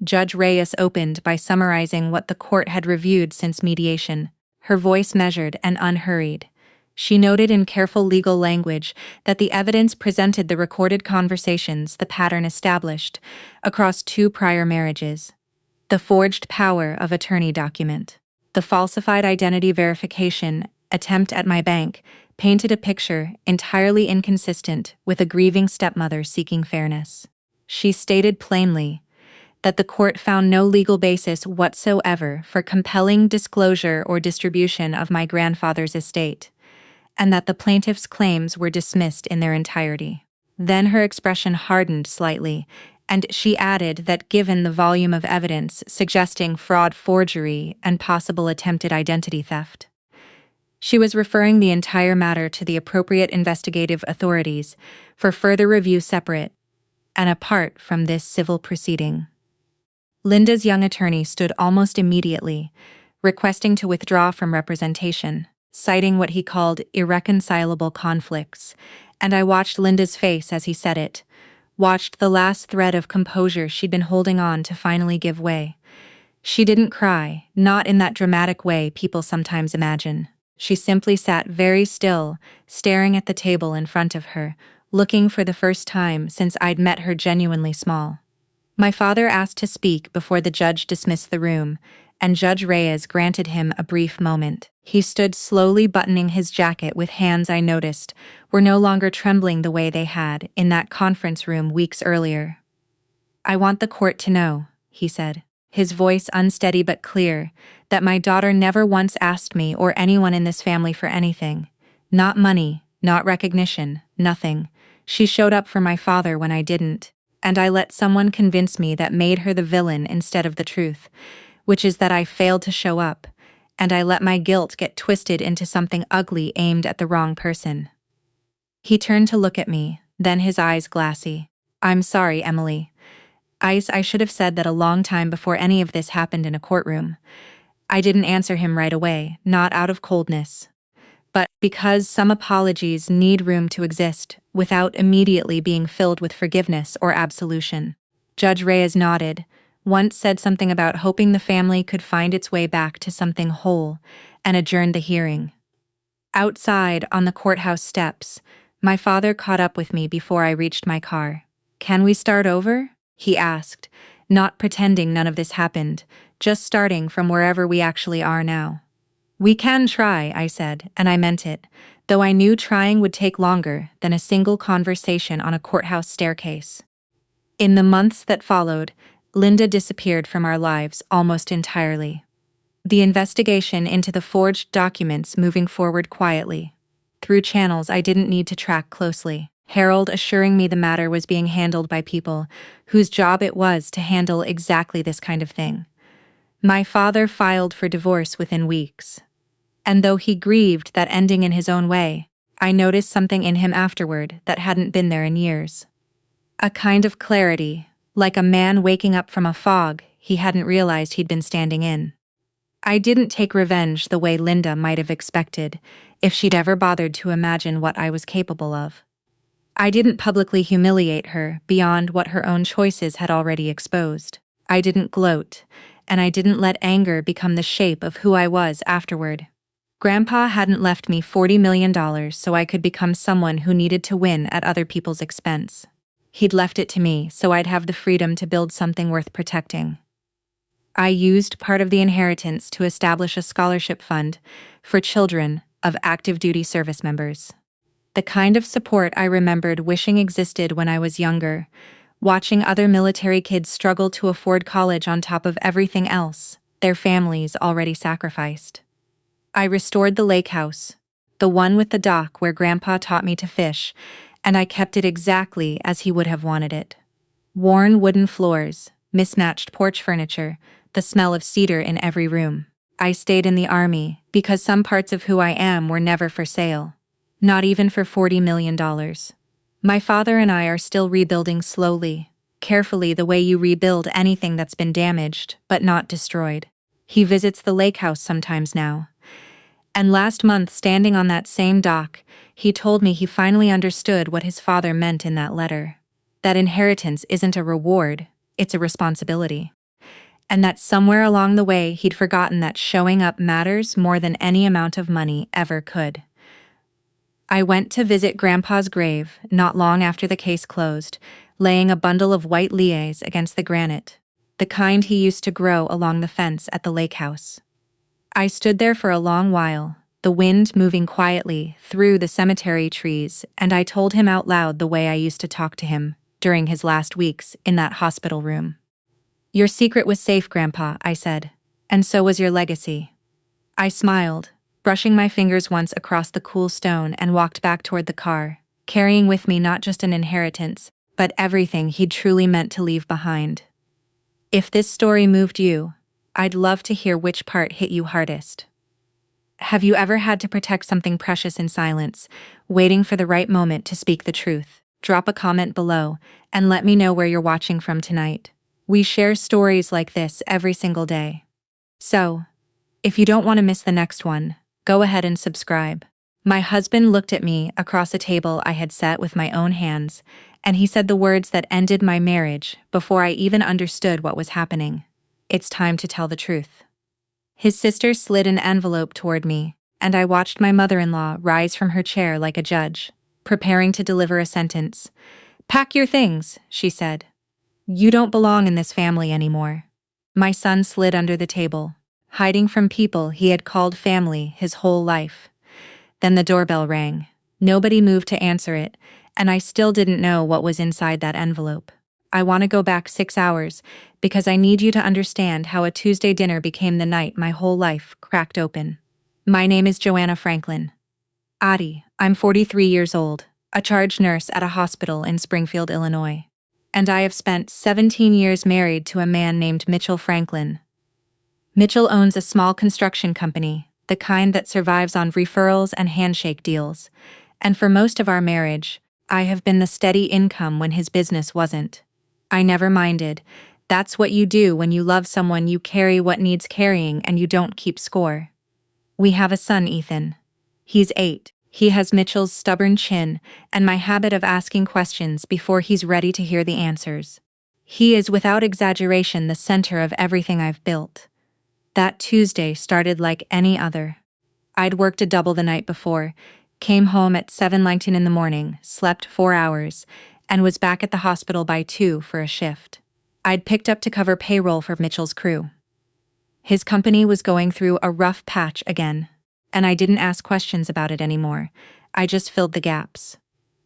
Judge Reyes opened by summarizing what the court had reviewed since mediation, her voice measured and unhurried. She noted in careful legal language that the evidence presented the recorded conversations the pattern established across 2 prior marriages. The forged power of attorney document, the falsified identity verification attempt at my bank painted a picture entirely inconsistent with a grieving stepmother seeking fairness. She stated plainly that the court found no legal basis whatsoever for compelling disclosure or distribution of my grandfather's estate, and that the plaintiff's claims were dismissed in their entirety. Then her expression hardened slightly, and she added that given the volume of evidence suggesting fraud, forgery, and possible attempted identity theft, she was referring the entire matter to the appropriate investigative authorities for further review separate and apart from this civil proceeding. Linda's young attorney stood almost immediately, requesting to withdraw from representation, citing what he called irreconcilable conflicts, and I watched Linda's face as he said it, watched the last thread of composure she'd been holding on to finally give way. She didn't cry, not in that dramatic way people sometimes imagine. She simply sat very still, staring at the table in front of her, looking for the first time since I'd met her genuinely small. My father asked to speak before the judge dismissed the room, and Judge Reyes granted him a brief moment. He stood slowly buttoning his jacket with hands I noticed were no longer trembling the way they had in that conference room weeks earlier. I want the court to know, he said, his voice unsteady but clear, that my daughter never once asked me or anyone in this family for anything. Not money, not recognition, nothing. She showed up for my father when I didn't. And I let someone convince me that made her the villain instead of the truth, which is that I failed to show up, and I let my guilt get twisted into something ugly aimed at the wrong person. He turned to look at me, then his eyes glassy. I'm sorry, Emily. I should have said that a long time before any of this happened in a courtroom. I didn't answer him right away, not out of coldness, but because some apologies need room to exist without immediately being filled with forgiveness or absolution. Judge Reyes nodded, once said something about hoping the family could find its way back to something whole, and adjourned the hearing. Outside, on the courthouse steps, my father caught up with me before I reached my car. Can we start over? He asked, not pretending none of this happened, just starting from wherever we actually are now. We can try, I said, and I meant it, though I knew trying would take longer than a single conversation on a courthouse staircase. In the months that followed, Linda disappeared from our lives almost entirely. The investigation into the forged documents moving forward quietly, through channels I didn't need to track closely, Harold assuring me the matter was being handled by people whose job it was to handle exactly this kind of thing. My father filed for divorce within weeks. And though he grieved that ending in his own way, I noticed something in him afterward that hadn't been there in years. A kind of clarity, like a man waking up from a fog he hadn't realized he'd been standing in. I didn't take revenge the way Linda might have expected, if she'd ever bothered to imagine what I was capable of. I didn't publicly humiliate her beyond what her own choices had already exposed. I didn't gloat, and I didn't let anger become the shape of who I was afterward. Grandpa hadn't left me $40 million so I could become someone who needed to win at other people's expense. He'd left it to me so I'd have the freedom to build something worth protecting. I used part of the inheritance to establish a scholarship fund for children of active duty service members. The kind of support I remembered wishing existed when I was younger, watching other military kids struggle to afford college on top of everything else their families already sacrificed. I restored the lake house, the one with the dock where Grandpa taught me to fish, and I kept it exactly as he would have wanted it. Worn wooden floors, mismatched porch furniture, the smell of cedar in every room. I stayed in the army because some parts of who I am were never for sale. Not even for $40 million. My father and I are still rebuilding slowly, carefully the way you rebuild anything that's been damaged, but not destroyed. He visits the lake house sometimes now. And last month, standing on that same dock, he told me he finally understood what his father meant in that letter. That inheritance isn't a reward, it's a responsibility. And that somewhere along the way he'd forgotten that showing up matters more than any amount of money ever could. I went to visit Grandpa's grave not long after the case closed, laying a bundle of white liais against the granite, the kind he used to grow along the fence at the lake house. I stood there for a long while, the wind moving quietly through the cemetery trees, and I told him out loud the way I used to talk to him during his last weeks in that hospital room. Your secret was safe, Grandpa, I said, and so was your legacy. I smiled, brushing my fingers once across the cool stone and walked back toward the car, carrying with me not just an inheritance, but everything he'd truly meant to leave behind. If this story moved you, I'd love to hear which part hit you hardest. Have you ever had to protect something precious in silence, waiting for the right moment to speak the truth? Drop a comment below and let me know where you're watching from tonight. We share stories like this every single day. So, if you don't want to miss the next one, go ahead and subscribe. My husband looked at me across a table I had set with my own hands, and he said the words that ended my marriage before I even understood what was happening. It's time to tell the truth. His sister slid an envelope toward me, and I watched my mother-in-law rise from her chair like a judge, preparing to deliver a sentence. Pack your things, she said. You don't belong in this family anymore. My son slid under the table, hiding from people he had called family his whole life. Then the doorbell rang. Nobody moved to answer it, and I still didn't know what was inside that envelope. I want to go back 6 hours, because I need you to understand how a Tuesday dinner became the night my whole life cracked open. My name is Joanna Franklin. Adi, I'm 43 years old, a charge nurse at a hospital in Springfield, Illinois. And I have spent 17 years married to a man named Mitchell Franklin. Mitchell owns a small construction company, the kind that survives on referrals and handshake deals. And for most of our marriage, I have been the steady income when his business wasn't. I never minded. That's what you do when you love someone. You carry what needs carrying and you don't keep score. We have a son, Ethan. He's 8. He has Mitchell's stubborn chin and my habit of asking questions before he's ready to hear the answers. He is without exaggeration the center of everything I've built. That Tuesday started like any other. I'd worked a double the night before, came home at 7:19 in the morning, slept 4 hours, and was back at the hospital by 2 for a shift. I'd picked up to cover payroll for Mitchell's crew. His company was going through a rough patch again, and I didn't ask questions about it anymore. I just filled the gaps.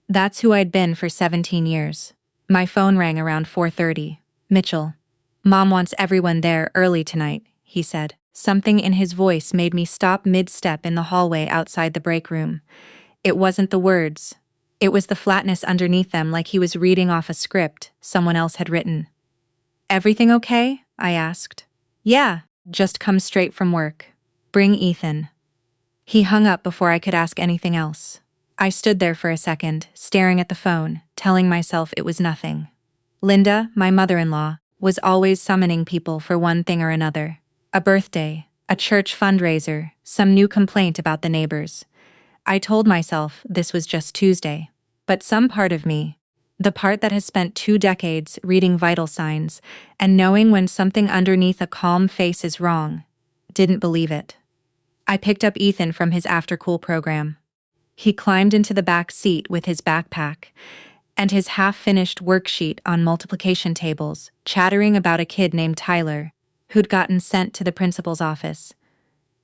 That's who I'd been for 17 years. My phone rang around 4:30. Mitchell. Mom wants everyone there early tonight, he said. Something in his voice made me stop mid-step in the hallway outside the break room. It wasn't the words. It was the flatness underneath them, like he was reading off a script someone else had written. Everything okay? I asked. Yeah, just come straight from work. Bring Ethan. He hung up before I could ask anything else. I stood there for a second, staring at the phone, telling myself it was nothing. Linda, my mother-in-law, was always summoning people for one thing or another. A birthday, a church fundraiser, some new complaint about the neighbors. I told myself this was just Tuesday. But some part of me, the part that has spent 2 decades reading vital signs and knowing when something underneath a calm face is wrong, didn't believe it. I picked up Ethan from his after-school program. He climbed into the back seat with his backpack and his half-finished worksheet on multiplication tables, chattering about a kid named Tyler, who'd gotten sent to the principal's office.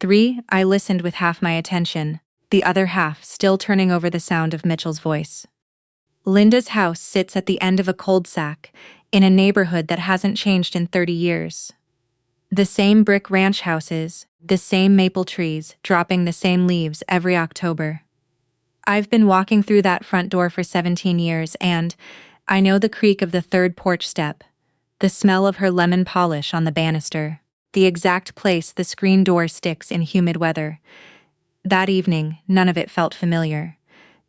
3, I listened with half my attention, the other half still turning over the sound of Mitchell's voice. Linda's house sits at the end of a cul-de-sac in a neighborhood that hasn't changed in 30 years. The same brick ranch houses, the same maple trees, dropping the same leaves every October. I've been walking through that front door for 17 years and I know the creak of the 3rd porch step, the smell of her lemon polish on the banister, the exact place the screen door sticks in humid weather. That evening, none of it felt familiar.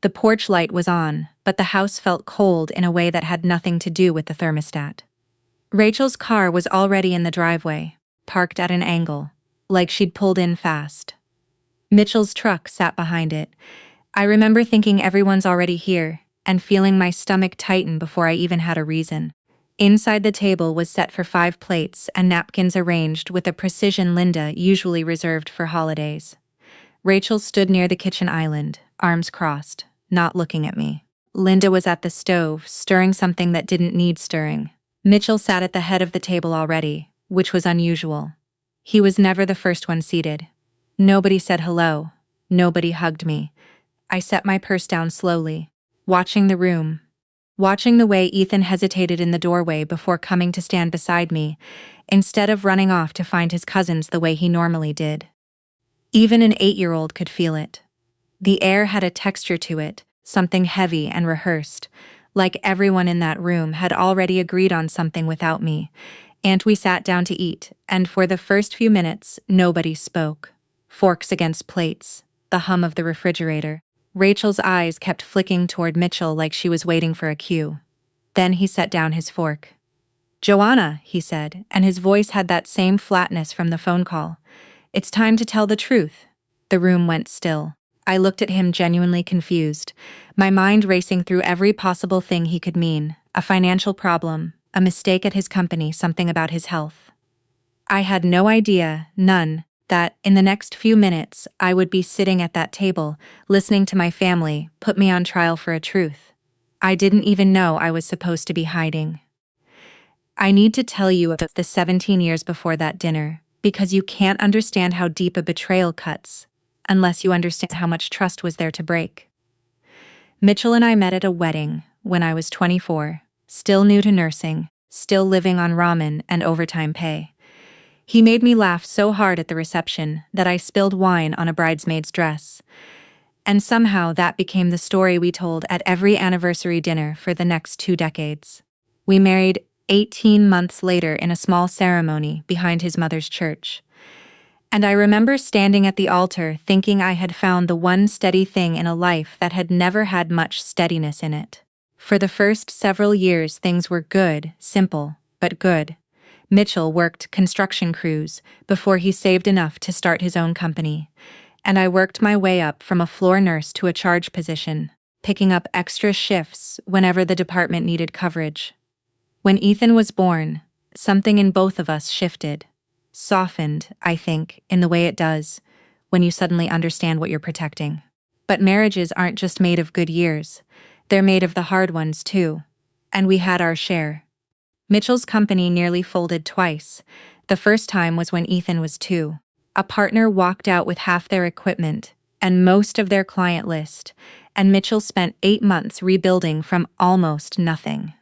The porch light was on, but the house felt cold in a way that had nothing to do with the thermostat. Rachel's car was already in the driveway, parked at an angle, like she'd pulled in fast. Mitchell's truck sat behind it. I remember thinking everyone's already here, and feeling my stomach tighten before I even had a reason. Inside the table was set for 5 plates and napkins arranged with a precision Linda usually reserved for holidays. Rachel stood near the kitchen island, arms crossed, not looking at me. Linda was at the stove, stirring something that didn't need stirring. Mitchell sat at the head of the table already, which was unusual. He was never the first one seated. Nobody said hello. Nobody hugged me. I set my purse down slowly, watching the room. Watching the way Ethan hesitated in the doorway before coming to stand beside me, instead of running off to find his cousins the way he normally did. Even an 8-year-old could feel it. The air had a texture to it, something heavy and rehearsed, like everyone in that room had already agreed on something without me, and we sat down to eat, and for the first few minutes, nobody spoke. Forks against plates, the hum of the refrigerator. Rachel's eyes kept flicking toward Mitchell like she was waiting for a cue. Then he set down his fork. "Joanna," he said, and his voice had that same flatness from the phone call. "It's time to tell the truth." The room went still. I looked at him genuinely confused, my mind racing through every possible thing he could mean: a financial problem, a mistake at his company, something about his health. I had no idea, none, that in the next few minutes I would be sitting at that table, listening to my family put me on trial for a truth I didn't even know I was supposed to be hiding. I need to tell you about the 17 years before that dinner, because you can't understand how deep a betrayal cuts, unless you understand how much trust was there to break. Mitchell and I met at a wedding when I was 24, still new to nursing, still living on ramen and overtime pay. He made me laugh so hard at the reception that I spilled wine on a bridesmaid's dress. And somehow that became the story we told at every anniversary dinner for the next 2 decades. We married 18 months later in a small ceremony behind his mother's church. And I remember standing at the altar thinking I had found the one steady thing in a life that had never had much steadiness in it. For the first several years, things were good, simple, but good. Mitchell worked construction crews before he saved enough to start his own company, and I worked my way up from a floor nurse to a charge position, picking up extra shifts whenever the department needed coverage. When Ethan was born, something in both of us shifted. Softened, I think, in the way it does when you suddenly understand what you're protecting. But marriages aren't just made of good years, they're made of the hard ones too. And we had our share. Mitchell's company nearly folded twice. The first time was when Ethan was 2. A partner walked out with half their equipment and most of their client list, and Mitchell spent 8 months rebuilding from almost nothing.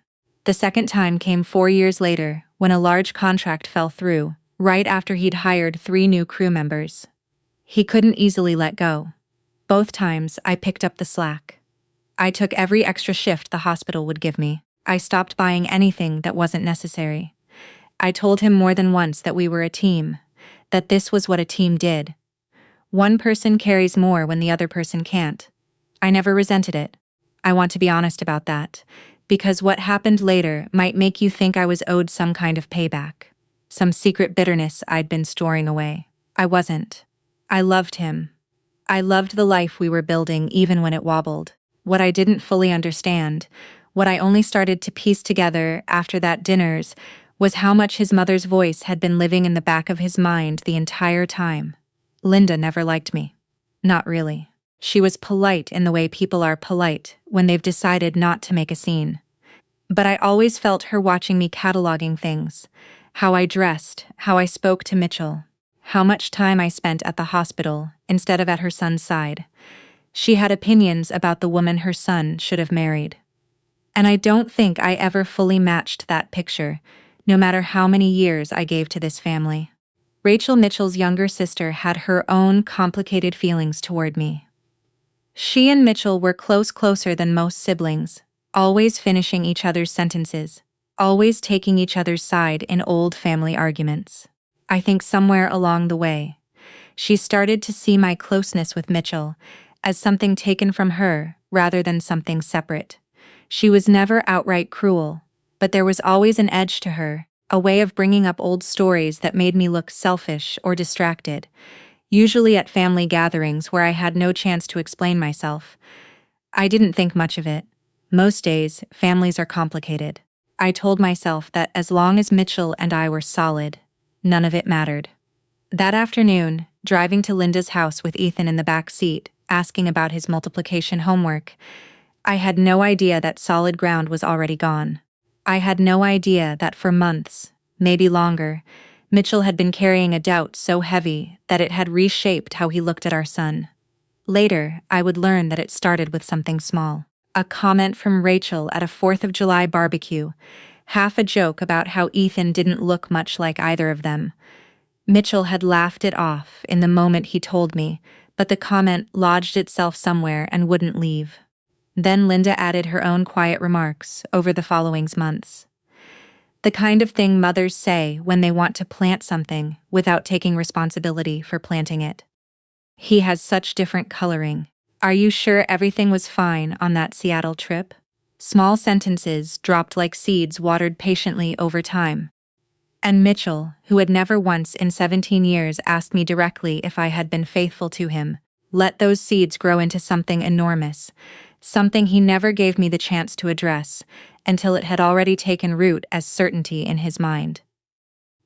The second time came 4 years later when a large contract fell through, right after he'd hired 3 new crew members. He couldn't easily let go. Both times, I picked up the slack. I took every extra shift the hospital would give me. I stopped buying anything that wasn't necessary. I told him more than once that we were a team, that this was what a team did. One person carries more when the other person can't. I never resented it. I want to be honest about that, because what happened later might make you think I was owed some kind of payback. Some secret bitterness I'd been storing away. I wasn't. I loved him. I loved the life we were building even when it wobbled. What I didn't fully understand, what I only started to piece together after that dinners, was how much his mother's voice had been living in the back of his mind the entire time. Linda never liked me. Not really. She was polite in the way people are polite when they've decided not to make a scene. But I always felt her watching me cataloging things. How I dressed, how I spoke to Mitchell, how much time I spent at the hospital instead of at her son's side. She had opinions about the woman her son should have married. And I don't think I ever fully matched that picture, no matter how many years I gave to this family. Rachel, Mitchell's younger sister, had her own complicated feelings toward me. She and Mitchell were closer than most siblings, always finishing each other's sentences, always taking each other's side in old family arguments. I think somewhere along the way, she started to see my closeness with Mitchell as something taken from her rather than something separate. She was never outright cruel, but there was always an edge to her, a way of bringing up old stories that made me look selfish or distracted, usually at family gatherings where I had no chance to explain myself. I didn't think much of it. Most days, families are complicated. I told myself that as long as Mitchell and I were solid, none of it mattered. That afternoon, driving to Linda's house with Ethan in the back seat, asking about his multiplication homework, I had no idea that solid ground was already gone. I had no idea that for months, maybe longer, Mitchell had been carrying a doubt so heavy that it had reshaped how he looked at our son. Later, I would learn that it started with something small. A comment from Rachel at a 4th of July barbecue, half a joke about how Ethan didn't look much like either of them. Mitchell had laughed it off in the moment he told me, but the comment lodged itself somewhere and wouldn't leave. Then Linda added her own quiet remarks over the following months. The kind of thing mothers say when they want to plant something without taking responsibility for planting it. He has such different coloring. Are you sure everything was fine on that Seattle trip? Small sentences dropped like seeds watered patiently over time. And Mitchell, who had never once in 17 years asked me directly if I had been faithful to him, let those seeds grow into something enormous, something he never gave me the chance to address, until it had already taken root as certainty in his mind.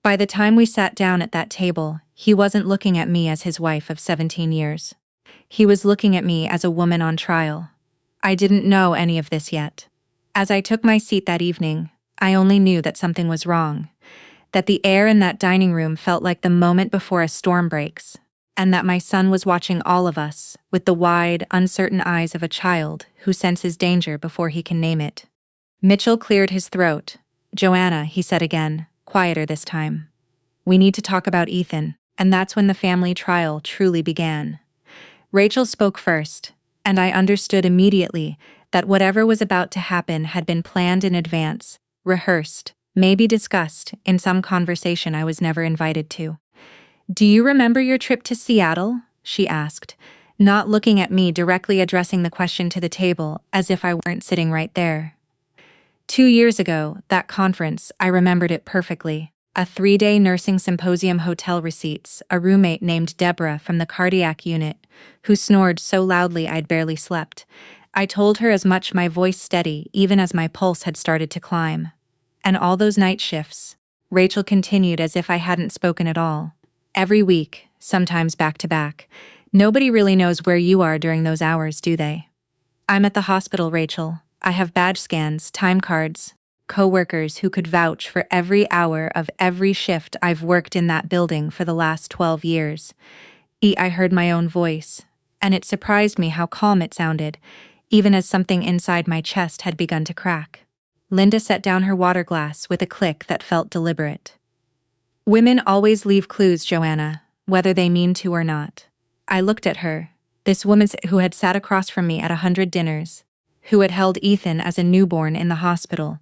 By the time we sat down at that table, he wasn't looking at me as his wife of 17 years. He was looking at me as a woman on trial. I didn't know any of this yet. As I took my seat that evening, I only knew that something was wrong, that the air in that dining room felt like the moment before a storm breaks, and that my son was watching all of us with the wide, uncertain eyes of a child who senses danger before he can name it. Mitchell cleared his throat. "Joanna," he said again, quieter this time. "We need to talk about Ethan," and that's when the family trial truly began. Rachel spoke first, and I understood immediately that whatever was about to happen had been planned in advance, rehearsed, maybe discussed, in some conversation I was never invited to. "Do you remember your trip to Seattle?" she asked, not looking at me, directly addressing the question to the table, as if I weren't sitting right there. 2 years ago, that conference, I remembered it perfectly. A 3-day nursing symposium, hotel receipts, a roommate named Deborah from the cardiac unit, who snored so loudly I'd barely slept. I told her as much, my voice steady, even as my pulse had started to climb. "And all those night shifts," Rachel continued as if I hadn't spoken at all. "Every week, sometimes back to back. Nobody really knows where you are during those hours, do they?" "I'm at the hospital, Rachel. I have badge scans, time cards, co-workers who could vouch for every hour of every shift I've worked in that building for the last 12 years. I heard my own voice, and it surprised me how calm it sounded, even as something inside my chest had begun to crack. Linda set down her water glass with a click that felt deliberate. "Women always leave clues, Joanna, whether they mean to or not." I looked at her, this woman who had sat across from me at 100 dinners, who had held Ethan as a newborn in the hospital,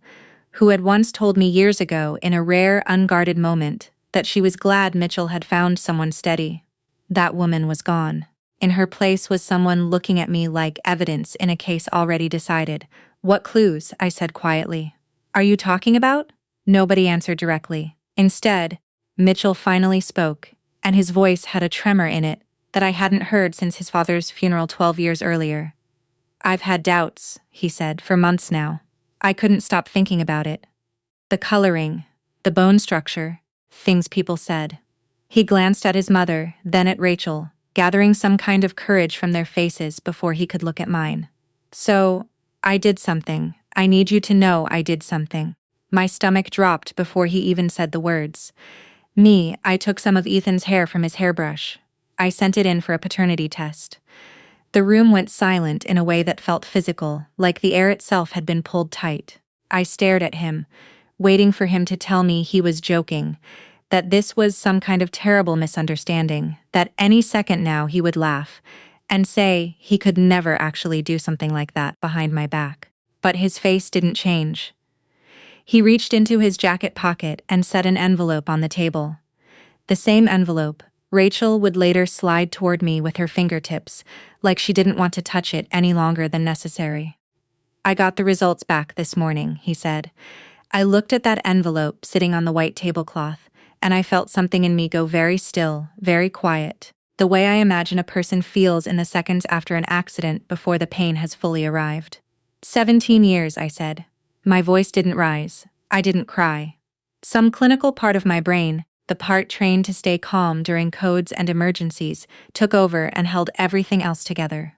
who had once told me years ago in a rare, unguarded moment that she was glad Mitchell had found someone steady. That woman was gone. In her place was someone looking at me like evidence in a case already decided. "What clues?" I said quietly. "Are you talking about?" Nobody answered directly. Instead, Mitchell finally spoke, and his voice had a tremor in it that I hadn't heard since his father's funeral 12 years earlier. "I've had doubts," he said, "for months now. I couldn't stop thinking about it. The coloring, the bone structure, things people said." He glanced at his mother, then at Rachel, gathering some kind of courage from their faces before he could look at mine. "So, I did something. I need you to know I did something." My stomach dropped before he even said the words. I took some of Ethan's hair from his hairbrush. I sent it in for a paternity test. The room went silent in a way that felt physical, like the air itself had been pulled tight. I stared at him, waiting for him to tell me he was joking, that this was some kind of terrible misunderstanding, that any second now he would laugh and say he could never actually do something like that behind my back. But his face didn't change. He reached into his jacket pocket and set an envelope on the table. The same envelope Rachel would later slide toward me with her fingertips, like she didn't want to touch it any longer than necessary. "I got the results back this morning," he said. I looked at that envelope sitting on the white tablecloth, and I felt something in me go very still, very quiet, the way I imagine a person feels in the seconds after an accident before the pain has fully arrived. 17 years, I said. My voice didn't rise. I didn't cry. Some clinical part of my brain, the part trained to stay calm during codes and emergencies, took over and held everything else together.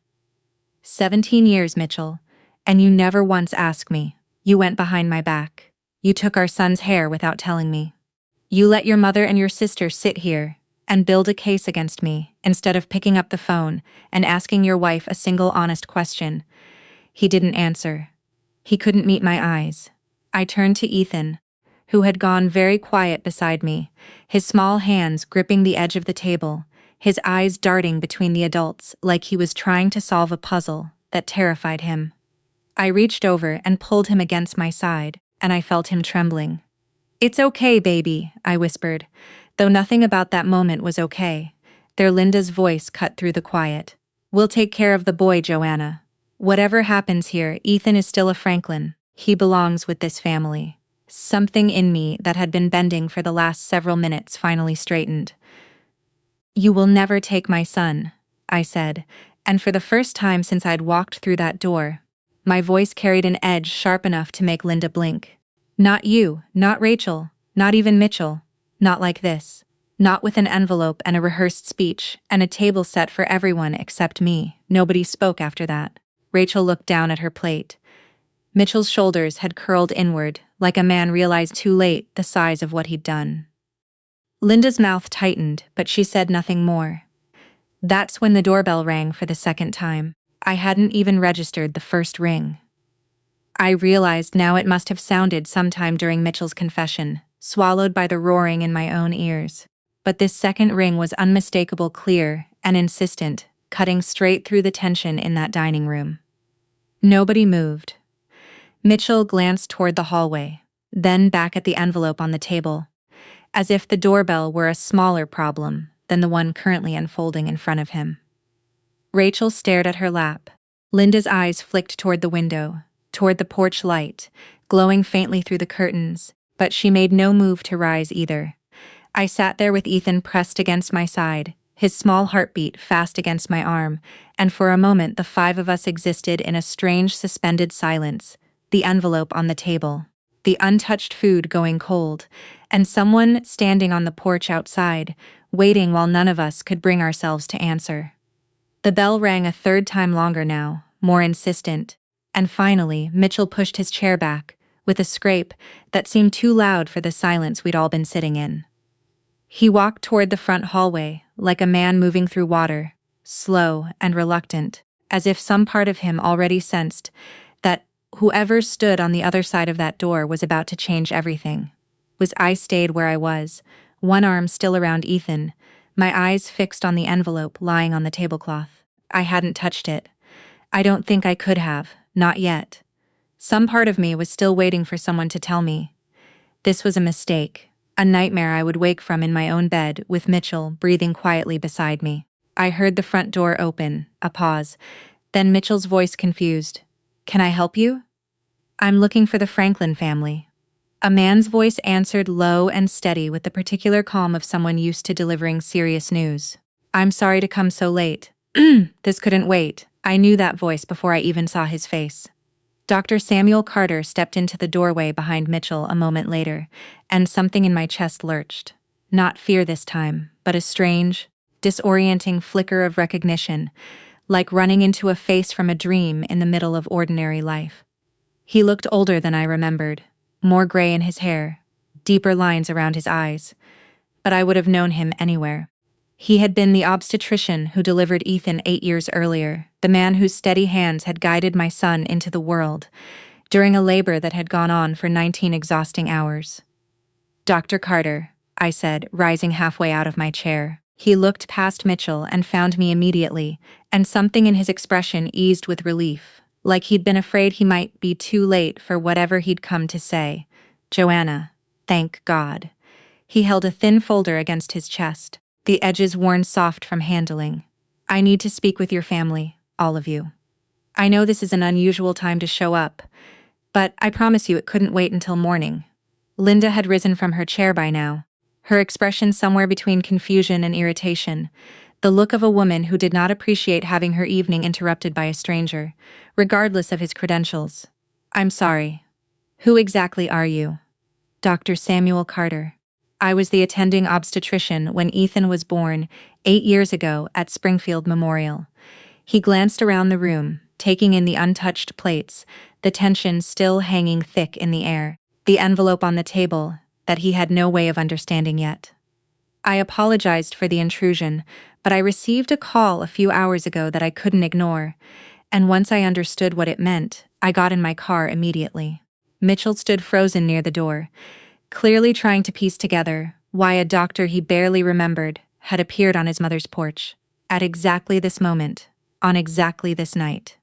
17 years, Mitchell, and you never once asked me. You went behind my back. You took our son's hair without telling me. You let your mother and your sister sit here and build a case against me instead of picking up the phone and asking your wife a single honest question. He didn't answer. He couldn't meet my eyes. I turned to Ethan, who had gone very quiet beside me, his small hands gripping the edge of the table, his eyes darting between the adults like he was trying to solve a puzzle that terrified him. I reached over and pulled him against my side, and I felt him trembling. "It's okay, baby," I whispered, though nothing about that moment was okay. There, Linda's voice cut through the quiet. "We'll take care of the boy, Joanna. Whatever happens here, Ethan is still a Franklin. He belongs with this family." Something in me that had been bending for the last several minutes finally straightened. "You will never take my son," I said, and for the first time since I'd walked through that door, my voice carried an edge sharp enough to make Linda blink. "Not you, not Rachel, not even Mitchell. Not like this. Not with an envelope and a rehearsed speech and a table set for everyone except me." Nobody spoke after that. Rachel looked down at her plate. Mitchell's shoulders had curled inward, like a man realized too late the size of what he'd done. Linda's mouth tightened, but she said nothing more. That's when the doorbell rang for the second time. I hadn't even registered the first ring. I realized now it must have sounded sometime during Mitchell's confession, swallowed by the roaring in my own ears. But this second ring was unmistakable, clear, and insistent, cutting straight through the tension in that dining room. Nobody moved. Mitchell glanced toward the hallway. then back at the envelope on the table, as if the doorbell were a smaller problem than the one currently unfolding in front of him. Rachel stared at her lap. Linda's eyes flicked toward the window, toward the porch light, glowing faintly through the curtains, but she made no move to rise either. I sat there with Ethan pressed against my side, his small heartbeat fast against my arm, and for a moment the five of us existed in a strange suspended silence, the envelope on the table, the untouched food going cold, and someone standing on the porch outside, waiting while none of us could bring ourselves to answer. The bell rang a third time longer now, more insistent, and finally Mitchell pushed his chair back, with a scrape that seemed too loud for the silence we'd all been sitting in. He walked toward the front hallway, like a man moving through water, slow and reluctant, as if some part of him already sensed that whoever stood on the other side of that door was about to change everything. I stayed where I was, one arm still around Ethan, my eyes fixed on the envelope lying on the tablecloth. I hadn't touched it. I don't think I could have, not yet. Some part of me was still waiting for someone to tell me. This was a mistake, a nightmare I would wake from in my own bed with Mitchell breathing quietly beside me. I heard the front door open, a pause, then Mitchell's voice confused. "Can I help you?" "I'm looking for the Franklin family." A man's voice answered low and steady with the particular calm of someone used to delivering serious news. "I'm sorry to come so late. This couldn't wait." I knew that voice before I even saw his face. Dr. Samuel Carter stepped into the doorway behind Mitchell a moment later, and something in my chest lurched. Not fear this time, but a strange, disorienting flicker of recognition, like running into a face from a dream in the middle of ordinary life. He looked older than I remembered, more gray in his hair, deeper lines around his eyes, but I would have known him anywhere. He had been the obstetrician who delivered Ethan 8 years earlier, the man whose steady hands had guided my son into the world, during a labor that had gone on for 19 exhausting hours. "Dr. Carter," I said, rising halfway out of my chair. He looked past Mitchell and found me immediately, and something in his expression eased with relief, like he'd been afraid he might be too late for whatever he'd come to say. "Joanna, thank God." He held a thin folder against his chest, the edges worn soft from handling. "I need to speak with your family, all of you. I know this is an unusual time to show up, but I promise you it couldn't wait until morning." Linda had risen from her chair by now, her expression somewhere between confusion and irritation, the look of a woman who did not appreciate having her evening interrupted by a stranger, regardless of his credentials. "I'm sorry. Who exactly are you?" "Dr. Samuel Carter. I was the attending obstetrician when Ethan was born 8 years ago at Springfield Memorial." He glanced around the room, taking in the untouched plates, the tension still hanging thick in the air, the envelope on the table that he had no way of understanding yet. "I apologized for the intrusion, but I received a call a few hours ago that I couldn't ignore, and once I understood what it meant, I got in my car immediately." Mitchell stood frozen near the door, clearly trying to piece together why a doctor he barely remembered had appeared on his mother's porch, at exactly this moment, on exactly this night.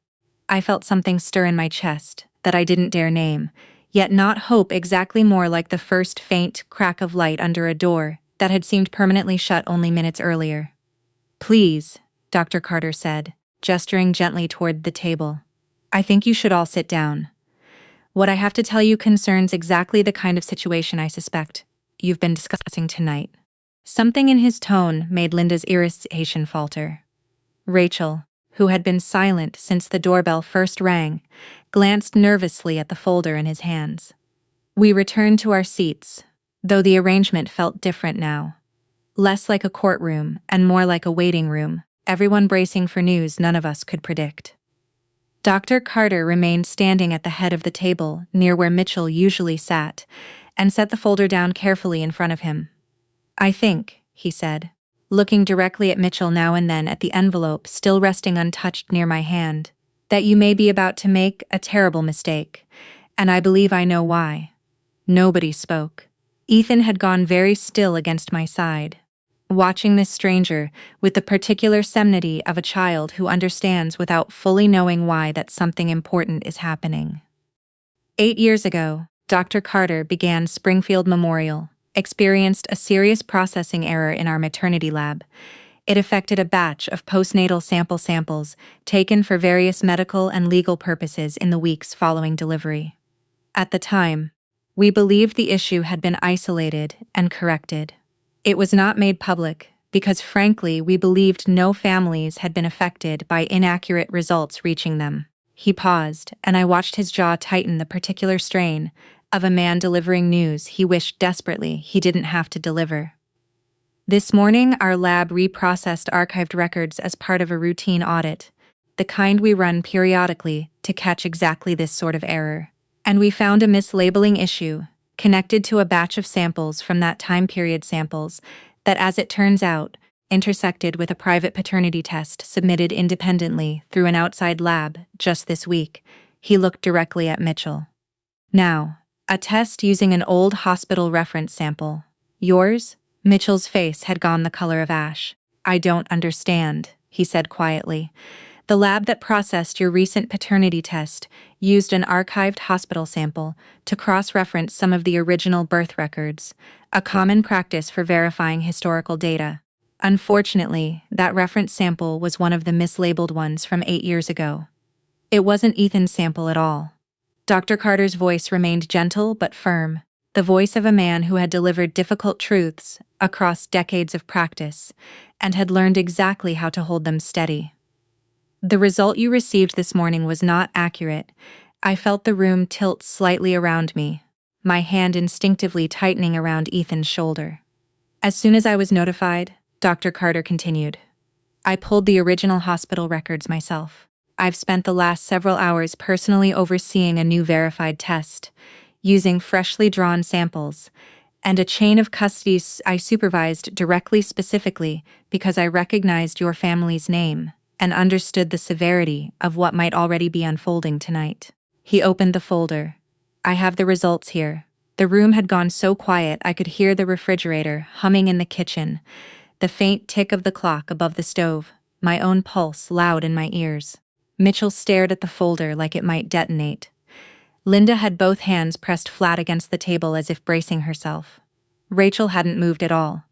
I felt something stir in my chest that I didn't dare name, yet not hope exactly more like the first faint crack of light under a door that had seemed permanently shut only minutes earlier. "Please," Dr. Carter said, gesturing gently toward the table. "I think you should all sit down. What I have to tell you concerns exactly the kind of situation I suspect you've been discussing tonight." Something in his tone made Linda's irritation falter. Rachel, who had been silent since the doorbell first rang, glanced nervously at the folder in his hands. We returned to our seats, though the arrangement felt different now. Less like a courtroom and more like a waiting room, everyone bracing for news none of us could predict. Dr. Carter remained standing at the head of the table near where Mitchell usually sat, and set the folder down carefully in front of him. "I think," he said, looking directly at Mitchell now and then at the envelope still resting untouched near my hand, "that you may be about to make a terrible mistake, and I believe I know why." Nobody spoke. Ethan had gone very still against my side, watching this stranger with the particular solemnity of a child who understands without fully knowing why that something important is happening. 8 years ago, Dr. Carter began Springfield Memorial, experienced a serious processing error in our maternity lab. It affected a batch of postnatal samples taken for various medical and legal purposes in the weeks following delivery. At the time, we believed the issue had been isolated and corrected. It was not made public because, frankly, we believed no families had been affected by inaccurate results reaching them. He paused, and I watched his jaw tighten, the particular strain of a man delivering news he wished desperately he didn't have to deliver. This morning, our lab reprocessed archived records as part of a routine audit, the kind we run periodically to catch exactly this sort of error. And we found a mislabeling issue connected to a batch of samples from that time period samples that, as it turns out, intersected with a private paternity test submitted independently through an outside lab just this week. He looked directly at Mitchell. Now, a test using an old hospital reference sample. Yours? Mitchell's face had gone the color of ash. I don't understand, he said quietly. The lab that processed your recent paternity test used an archived hospital sample to cross-reference some of the original birth records, a common practice for verifying historical data. Unfortunately, that reference sample was one of the mislabeled ones from 8 years ago. It wasn't Ethan's sample at all. Dr. Carter's voice remained gentle but firm, the voice of a man who had delivered difficult truths across decades of practice and had learned exactly how to hold them steady. The result you received this morning was not accurate. I felt the room tilt slightly around me, my hand instinctively tightening around Ethan's shoulder. As soon as I was notified, Dr. Carter continued, I pulled the original hospital records myself. I've spent the last several hours personally overseeing a new verified test, using freshly drawn samples, and a chain of custodies I supervised directly specifically because I recognized your family's name and understood the severity of what might already be unfolding tonight. He opened the folder. I have the results here. The room had gone so quiet I could hear the refrigerator humming in the kitchen, the faint tick of the clock above the stove, my own pulse loud in my ears. Mitchell stared at the folder like it might detonate. Linda had both hands pressed flat against the table as if bracing herself. Rachel hadn't moved at all.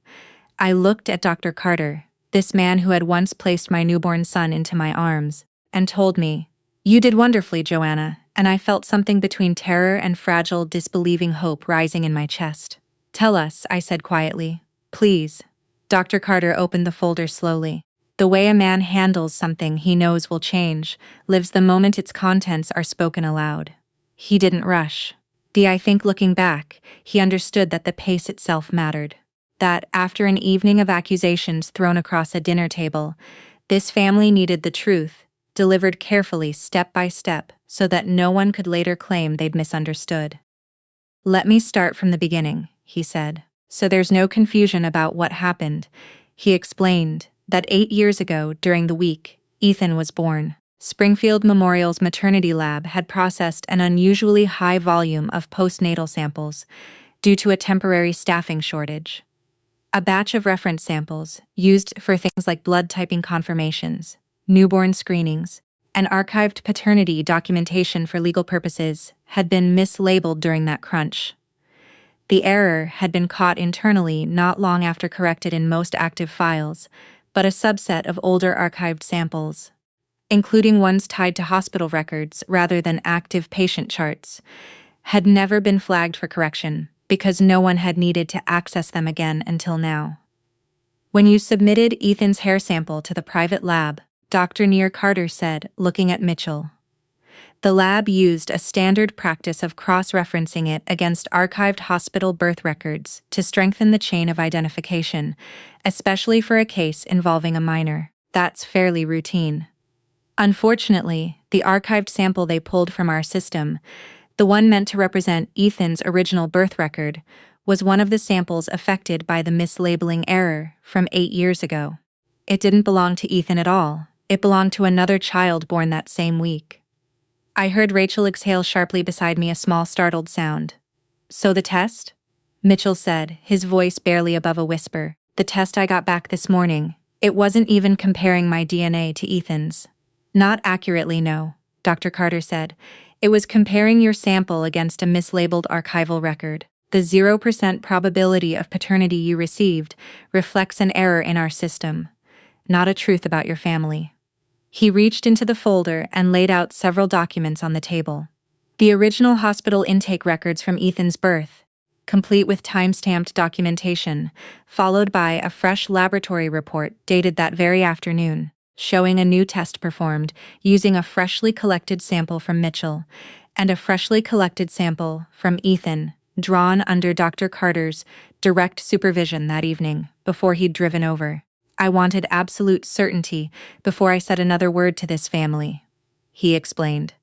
I looked at Dr. Carter, this man who had once placed my newborn son into my arms, and told me, You did wonderfully, Joanna, and I felt something between terror and fragile, disbelieving hope rising in my chest. Tell us, I said quietly. Please. Dr. Carter opened the folder slowly. The way a man handles something he knows will change lives the moment its contents are spoken aloud. He didn't rush. I think looking back, he understood that the pace itself mattered. That, after an evening of accusations thrown across a dinner table, this family needed the truth, delivered carefully step by step, so that no one could later claim they'd misunderstood. Let me start from the beginning, he said, so there's no confusion about what happened. He explained that 8 years ago, during the week, Ethan was born. Springfield Memorial's maternity lab had processed an unusually high volume of postnatal samples due to a temporary staffing shortage. A batch of reference samples, used for things like blood typing confirmations, newborn screenings, and archived paternity documentation for legal purposes, had been mislabeled during that crunch. The error had been caught internally not long after corrected in most active files, but a subset of older archived samples, including ones tied to hospital records rather than active patient charts, had never been flagged for correction because no one had needed to access them again until now. When you submitted Ethan's hair sample to the private lab, Dr. Near Carter said, looking at Mitchell, the lab used a standard practice of cross-referencing it against archived hospital birth records to strengthen the chain of identification, especially for a case involving a minor. That's fairly routine. Unfortunately, the archived sample they pulled from our system, the one meant to represent Ethan's original birth record, was one of the samples affected by the mislabeling error from 8 years ago. It didn't belong to Ethan at all. It belonged to another child born that same week. I heard Rachel exhale sharply beside me, a small startled sound. So the test? Mitchell said, his voice barely above a whisper. The test I got back this morning, it wasn't even comparing my DNA to Ethan's. Not accurately, no, Dr. Carter said. It was comparing your sample against a mislabeled archival record. The 0% probability of paternity you received reflects an error in our system, not a truth about your family. He reached into the folder and laid out several documents on the table. The original hospital intake records from Ethan's birth, complete with time-stamped documentation, followed by a fresh laboratory report dated that very afternoon, showing a new test performed using a freshly collected sample from Mitchell and a freshly collected sample from Ethan, drawn under Dr. Carter's direct supervision that evening before he'd driven over. I wanted absolute certainty before I said another word to this family, he explained.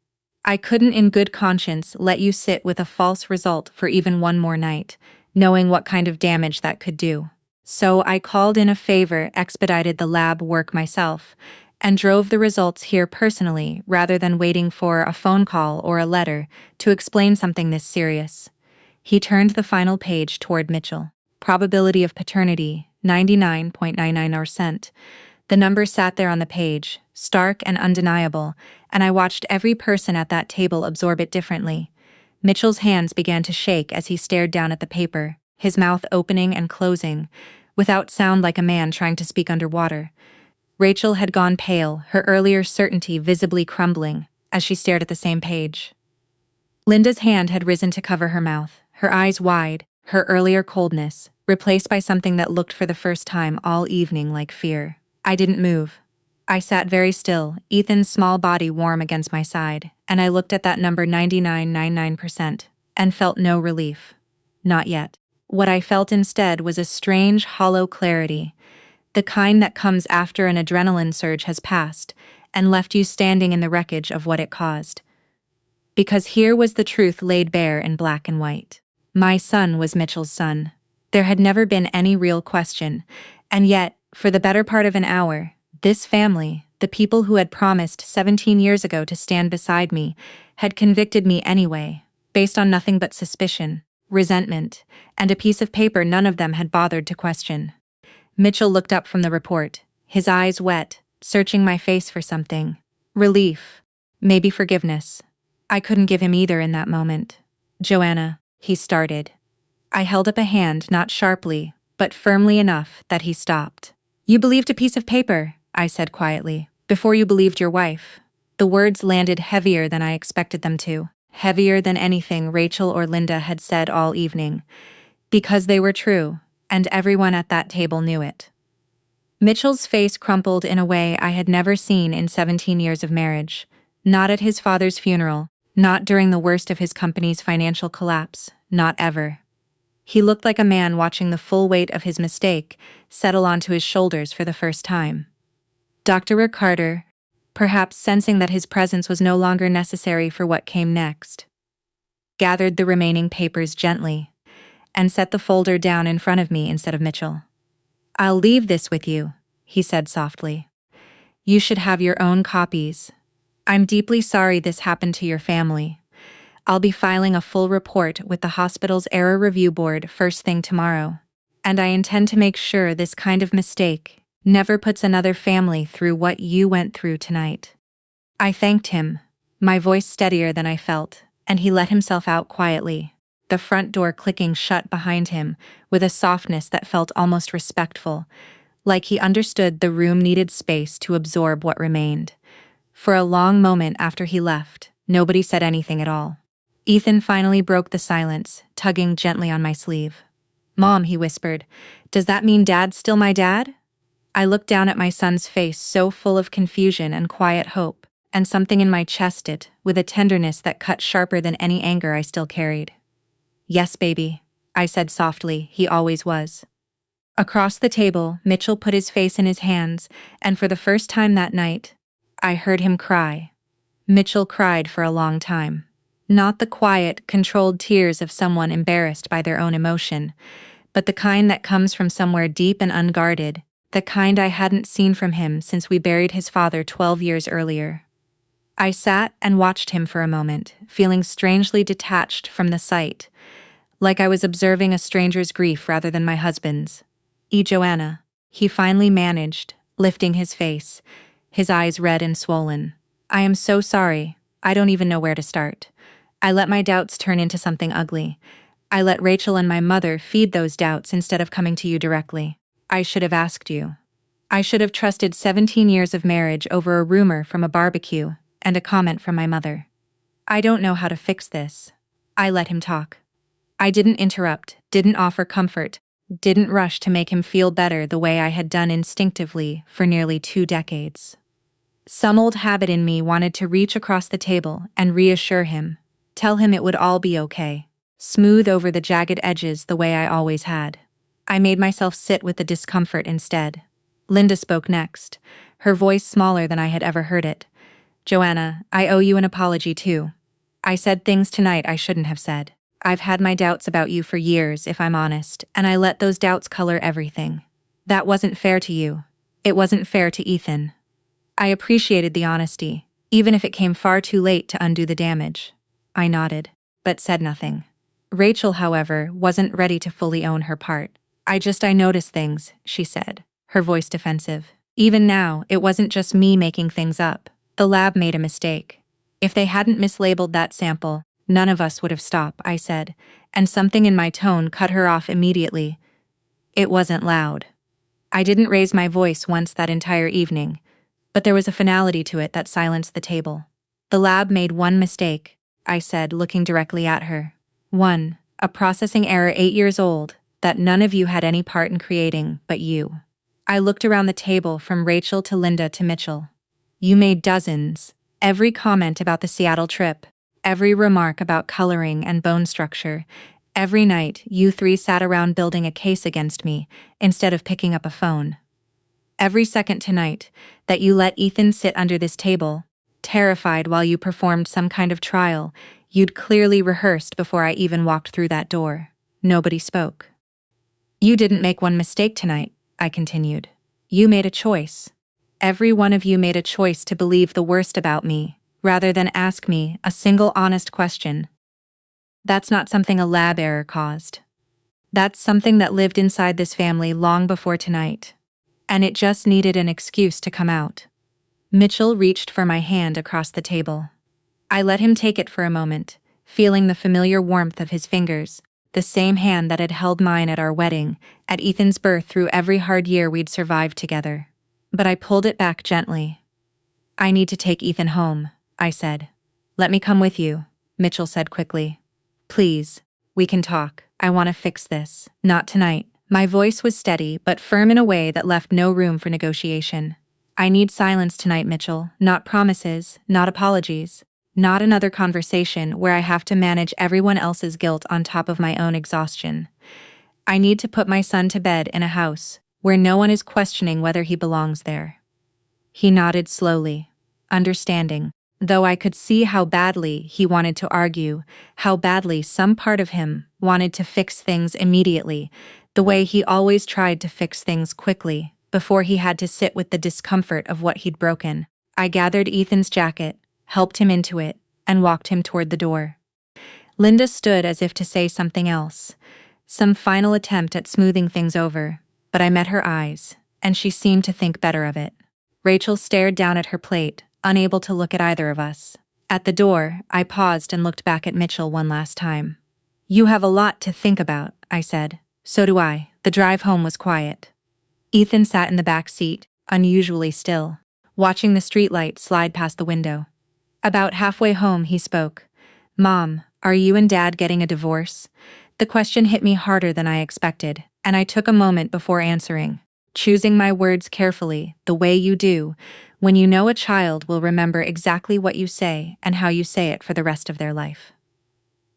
I couldn't in good conscience let you sit with a false result for even one more night, knowing what kind of damage that could do. So I called in a favor, expedited the lab work myself, and drove the results here personally rather than waiting for a phone call or a letter to explain something this serious. He turned the final page toward Mitchell. Probability of paternity, 99.99%. The number sat there on the page, stark and undeniable, and I watched every person at that table absorb it differently. Mitchell's hands began to shake as he stared down at the paper, his mouth opening and closing, without sound like a man trying to speak underwater. Rachel had gone pale, her earlier certainty visibly crumbling, as she stared at the same page. Linda's hand had risen to cover her mouth, her eyes wide, her earlier coldness, replaced by something that looked for the first time all evening like fear. I didn't move. I sat very still, Ethan's small body warm against my side, and I looked at that number 99.99% and felt no relief. Not yet. What I felt instead was a strange, hollow clarity, the kind that comes after an adrenaline surge has passed and left you standing in the wreckage of what it caused. Because here was the truth laid bare in black and white. My son was Mitchell's son. There had never been any real question, and yet, for the better part of an hour, this family, the people who had promised 17 years ago to stand beside me, had convicted me anyway, based on nothing but suspicion, resentment, and a piece of paper none of them had bothered to question. Mitchell looked up from the report, his eyes wet, searching my face for something. Relief. Maybe forgiveness. I couldn't give him either in that moment. Joanna, he started. I held up a hand, not sharply, but firmly enough that he stopped. You believed a piece of paper, I said quietly, before you believed your wife. The words landed heavier than I expected them to, heavier than anything Rachel or Linda had said all evening, because they were true, and everyone at that table knew it. Mitchell's face crumpled in a way I had never seen in 17 years of marriage, not at his father's funeral, not during the worst of his company's financial collapse, not ever. He looked like a man watching the full weight of his mistake settle onto his shoulders for the first time. Dr. Carter, perhaps sensing that his presence was no longer necessary for what came next, gathered the remaining papers gently and set the folder down in front of me instead of Mitchell. I'll leave this with you, he said softly. You should have your own copies. I'm deeply sorry this happened to your family. I'll be filing a full report with the hospital's error review board first thing tomorrow, and I intend to make sure this kind of mistake never puts another family through what you went through tonight. I thanked him, my voice steadier than I felt, and he let himself out quietly, the front door clicking shut behind him with a softness that felt almost respectful, like he understood the room needed space to absorb what remained. For a long moment after he left, nobody said anything at all. Ethan finally broke the silence, tugging gently on my sleeve. Mom, he whispered, does that mean Dad's still my dad? I looked down at my son's face so full of confusion and quiet hope, and something in my chest it, with a tenderness that cut sharper than any anger I still carried. Yes, baby, I said softly, he always was. Across the table, Mitchell put his face in his hands, and for the first time that night, I heard him cry. Mitchell cried for a long time. Not the quiet, controlled tears of someone embarrassed by their own emotion, but the kind that comes from somewhere deep and unguarded, the kind I hadn't seen from him since we buried his father 12 years earlier. I sat and watched him for a moment, feeling strangely detached from the sight, like I was observing a stranger's grief rather than my husband's. Joanna, he finally managed, lifting his face, his eyes red and swollen. I am so sorry. I don't even know where to start. I let my doubts turn into something ugly. I let Rachel and my mother feed those doubts instead of coming to you directly. I should have asked you. I should have trusted 17 years of marriage over a rumor from a barbecue and a comment from my mother. I don't know how to fix this. I let him talk. I didn't interrupt, didn't offer comfort, didn't rush to make him feel better the way I had done instinctively for nearly 2 decades. Some old habit in me wanted to reach across the table and reassure him, tell him it would all be okay, smooth over the jagged edges the way I always had. I made myself sit with the discomfort instead. Linda spoke next, her voice smaller than I had ever heard it. Joanna, I owe you an apology too. I said things tonight I shouldn't have said. I've had my doubts about you for years, if I'm honest, and I let those doubts color everything. That wasn't fair to you. It wasn't fair to Ethan. I appreciated the honesty, even if it came far too late to undo the damage. I nodded, but said nothing. Rachel, however, wasn't ready to fully own her part. I noticed things, she said, her voice defensive. Even now, it wasn't just me making things up. The lab made a mistake. If they hadn't mislabeled that sample, none of us would have stopped, I said, and something in my tone cut her off immediately. It wasn't loud. I didn't raise my voice once that entire evening, but there was a finality to it that silenced the table. The lab made one mistake, I said, looking directly at her. One, a processing error 8 years old, that none of you had any part in creating but you. I looked around the table from Rachel to Linda to Mitchell. You made dozens. Every comment about the Seattle trip, every remark about coloring and bone structure, every night you 3 sat around building a case against me instead of picking up a phone. Every second tonight that you let Ethan sit under this table, terrified while you performed some kind of trial you'd clearly rehearsed before I even walked through that door. Nobody spoke. You didn't make one mistake tonight, I continued. You made a choice. Every one of you made a choice to believe the worst about me, rather than ask me a single honest question. That's not something a lab error caused. That's something that lived inside this family long before tonight. And it just needed an excuse to come out. Mitchell reached for my hand across the table. I let him take it for a moment, feeling the familiar warmth of his fingers, the same hand that had held mine at our wedding, at Ethan's birth through every hard year we'd survived together. But I pulled it back gently. I need to take Ethan home, I said. Let me come with you, Mitchell said quickly. Please, we can talk. I want to fix this. Not tonight. My voice was steady but firm in a way that left no room for negotiation. I need silence tonight, Mitchell. Not promises, not apologies. Not another conversation where I have to manage everyone else's guilt on top of my own exhaustion. I need to put my son to bed in a house where no one is questioning whether he belongs there. He nodded slowly, understanding, though I could see how badly he wanted to argue, how badly some part of him wanted to fix things immediately, the way he always tried to fix things quickly, before he had to sit with the discomfort of what he'd broken. I gathered Ethan's jacket, helped him into it, and walked him toward the door. Linda stood as if to say something else, some final attempt at smoothing things over, but I met her eyes, and she seemed to think better of it. Rachel stared down at her plate, unable to look at either of us. At the door, I paused and looked back at Mitchell one last time. You have a lot to think about, I said. So do I. The drive home was quiet. Ethan sat in the back seat, unusually still, watching the streetlight slide past the window. About halfway home, he spoke. Mom, are you and Dad getting a divorce? The question hit me harder than I expected, and I took a moment before answering, choosing my words carefully, the way you do, when you know a child will remember exactly what you say and how you say it for the rest of their life.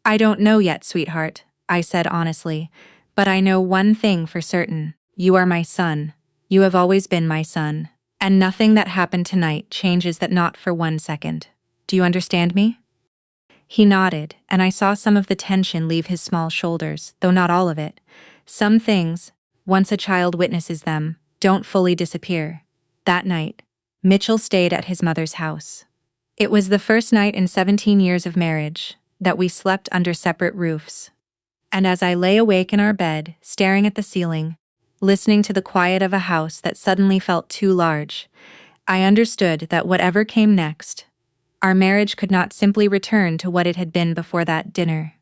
I don't know yet, sweetheart, I said honestly, but I know one thing for certain. You are my son. You have always been my son, and nothing that happened tonight changes that, not for 1 second. Do you understand me? He nodded, and I saw some of the tension leave his small shoulders, though not all of it. Some things, once a child witnesses them, don't fully disappear. That night, Mitchell stayed at his mother's house. It was the first night in 17 years of marriage that we slept under separate roofs. And as I lay awake in our bed, staring at the ceiling, listening to the quiet of a house that suddenly felt too large, I understood that whatever came next Our marriage could not simply return to what it had been before that dinner.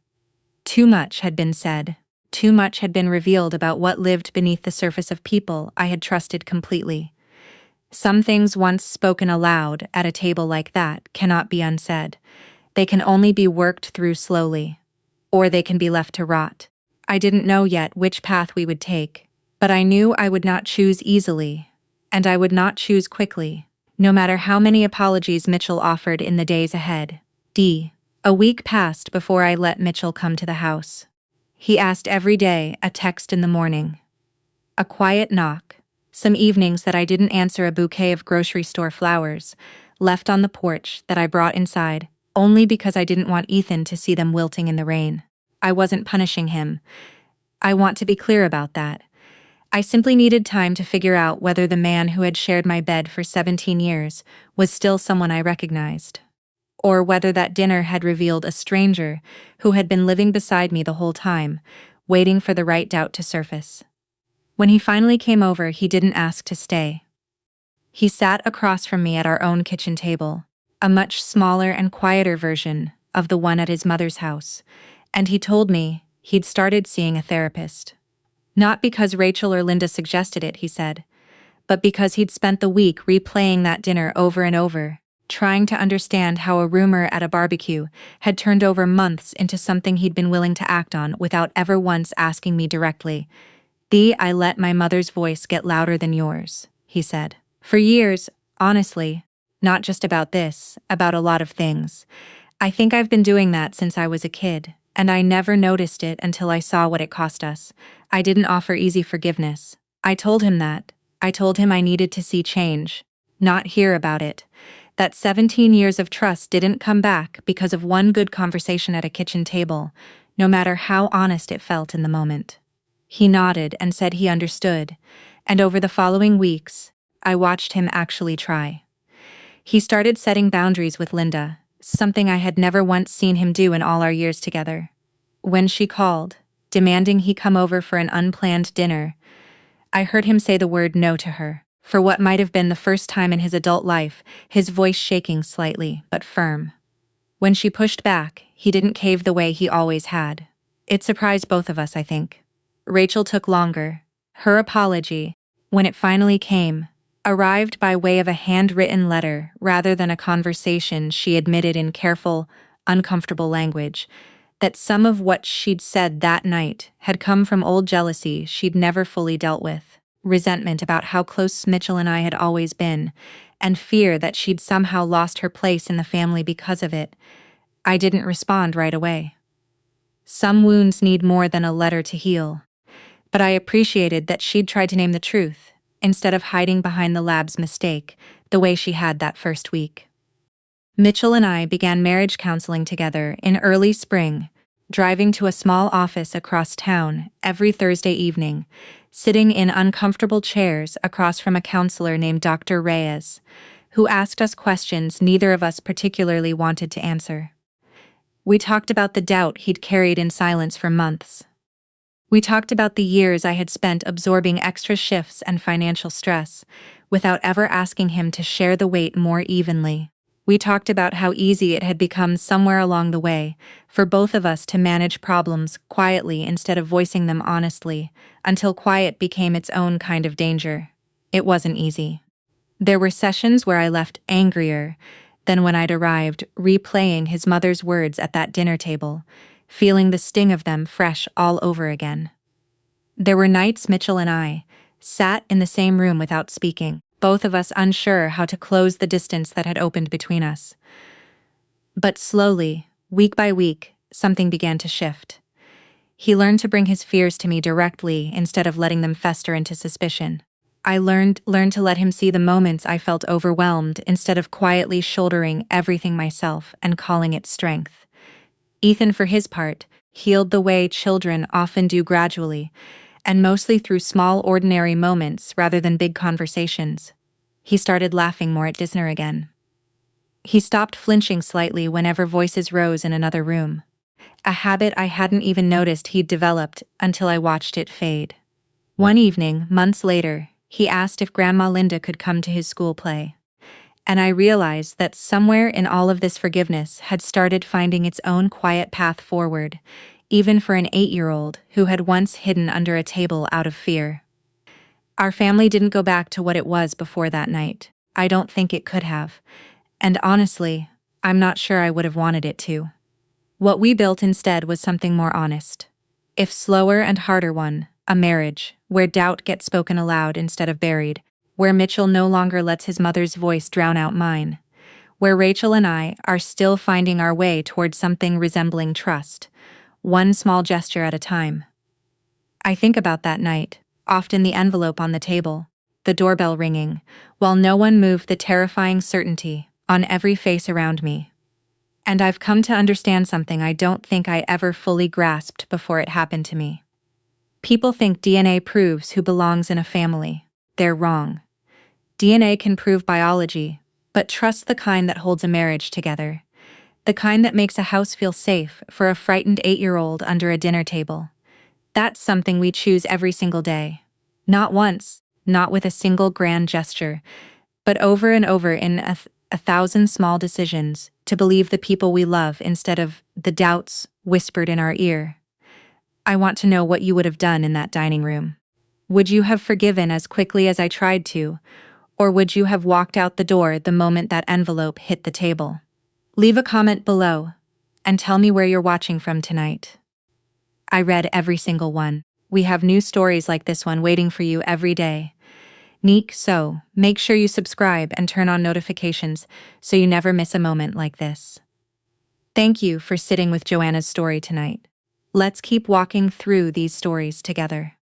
Too much had been said. Too much had been revealed about what lived beneath the surface of people I had trusted completely. Some things once spoken aloud at a table like that cannot be unsaid. They can only be worked through slowly, or they can be left to rot. I didn't know yet which path we would take, but I knew I would not choose easily, and I would not choose quickly, no matter how many apologies Mitchell offered in the days ahead. A week passed before I let Mitchell come to the house. He asked every day, a text in the morning, a quiet knock, some evenings that I didn't answer, a bouquet of grocery store flowers left on the porch that I brought inside, only because I didn't want Ethan to see them wilting in the rain. I wasn't punishing him. I want to be clear about that. I simply needed time to figure out whether the man who had shared my bed for 17 years was still someone I recognized, or whether that dinner had revealed a stranger who had been living beside me the whole time, waiting for the right doubt to surface. When he finally came over, he didn't ask to stay. He sat across from me at our own kitchen table, a much smaller and quieter version of the one at his mother's house, and he told me he'd started seeing a therapist. Not because Rachel or Linda suggested it, he said, but because he'd spent the week replaying that dinner over and over, trying to understand how a rumor at a barbecue had turned over months into something he'd been willing to act on without ever once asking me directly. I let my mother's voice get louder than yours, he said. For years, honestly, not just about this, about a lot of things. I think I've been doing that since I was a kid, and I never noticed it until I saw what it cost us. I didn't offer easy forgiveness. I told him that. I told him I needed to see change, not hear about it. That 17 years of trust didn't come back because of one good conversation at a kitchen table, no matter how honest it felt in the moment. He nodded and said he understood, and over the following weeks, I watched him actually try. He started setting boundaries with Linda, something I had never once seen him do in all our years together. When she called, demanding he come over for an unplanned dinner, I heard him say the word no to her, for what might have been the first time in his adult life, his voice shaking slightly, but firm. When she pushed back, he didn't cave the way he always had. It surprised both of us, I think. Rachel took longer. Her apology, when it finally came, arrived by way of a handwritten letter rather than a conversation. She admitted in careful, uncomfortable language that some of what she'd said that night had come from old jealousy she'd never fully dealt with, resentment about how close Mitchell and I had always been, and fear that she'd somehow lost her place in the family because of it. I didn't respond right away. Some wounds need more than a letter to heal. But I appreciated that she'd tried to name the truth, instead of hiding behind the lab's mistake, the way she had that first week. Mitchell and I began marriage counseling together in early spring, driving to a small office across town every Thursday evening, sitting in uncomfortable chairs across from a counselor named Dr. Reyes, who asked us questions neither of us particularly wanted to answer. We talked about the doubt he'd carried in silence for months. We talked about the years I had spent absorbing extra shifts and financial stress, without ever asking him to share the weight more evenly. We talked about how easy it had become somewhere along the way for both of us to manage problems quietly instead of voicing them honestly, until quiet became its own kind of danger. It wasn't easy. There were sessions where I left angrier than when I'd arrived, replaying his mother's words at that dinner table, feeling the sting of them fresh all over again. There were nights Mitchell and I sat in the same room without speaking, both of us unsure how to close the distance that had opened between us. But slowly, week by week, something began to shift. He learned to bring his fears to me directly instead of letting them fester into suspicion. I learned to let him see the moments I felt overwhelmed instead of quietly shouldering everything myself and calling it strength. Ethan, for his part, healed the way children often do, gradually, and mostly through small, ordinary moments rather than big conversations. He started laughing more at dinner again. He stopped flinching slightly whenever voices rose in another room, a habit I hadn't even noticed he'd developed until I watched it fade. One evening, months later, he asked if Grandma Linda could come to his school play. And I realized that somewhere in all of this forgiveness had started finding its own quiet path forward, even for an 8-year-old who had once hidden under a table out of fear. Our family didn't go back to what it was before that night. I don't think it could have. And honestly, I'm not sure I would have wanted it to. What we built instead was something more honest. If slower and harder one, a marriage, where doubt gets spoken aloud instead of buried, where Mitchell no longer lets his mother's voice drown out mine, where Rachel and I are still finding our way towards something resembling trust, one small gesture at a time. I think about that night, often the envelope on the table, the doorbell ringing, while no one moved, the terrifying certainty on every face around me. And I've come to understand something I don't think I ever fully grasped before it happened to me. People think DNA proves who belongs in a family. They're wrong. DNA can prove biology, but trust the kind that holds a marriage together. The kind that makes a house feel safe for a frightened 8-year-old under a dinner table. That's something we choose every single day. Not once, not with a single grand gesture, but over and over in a thousand small decisions to believe the people we love instead of the doubts whispered in our ear. I want to know what you would have done in that dining room. Would you have forgiven as quickly as I tried to, or would you have walked out the door the moment that envelope hit the table? Leave a comment below and tell me where you're watching from tonight. I read every single one. We have new stories like this one waiting for you every day. So make sure you subscribe and turn on notifications so you never miss a moment like this. Thank you for sitting with Joanna's story tonight. Let's keep walking through these stories together.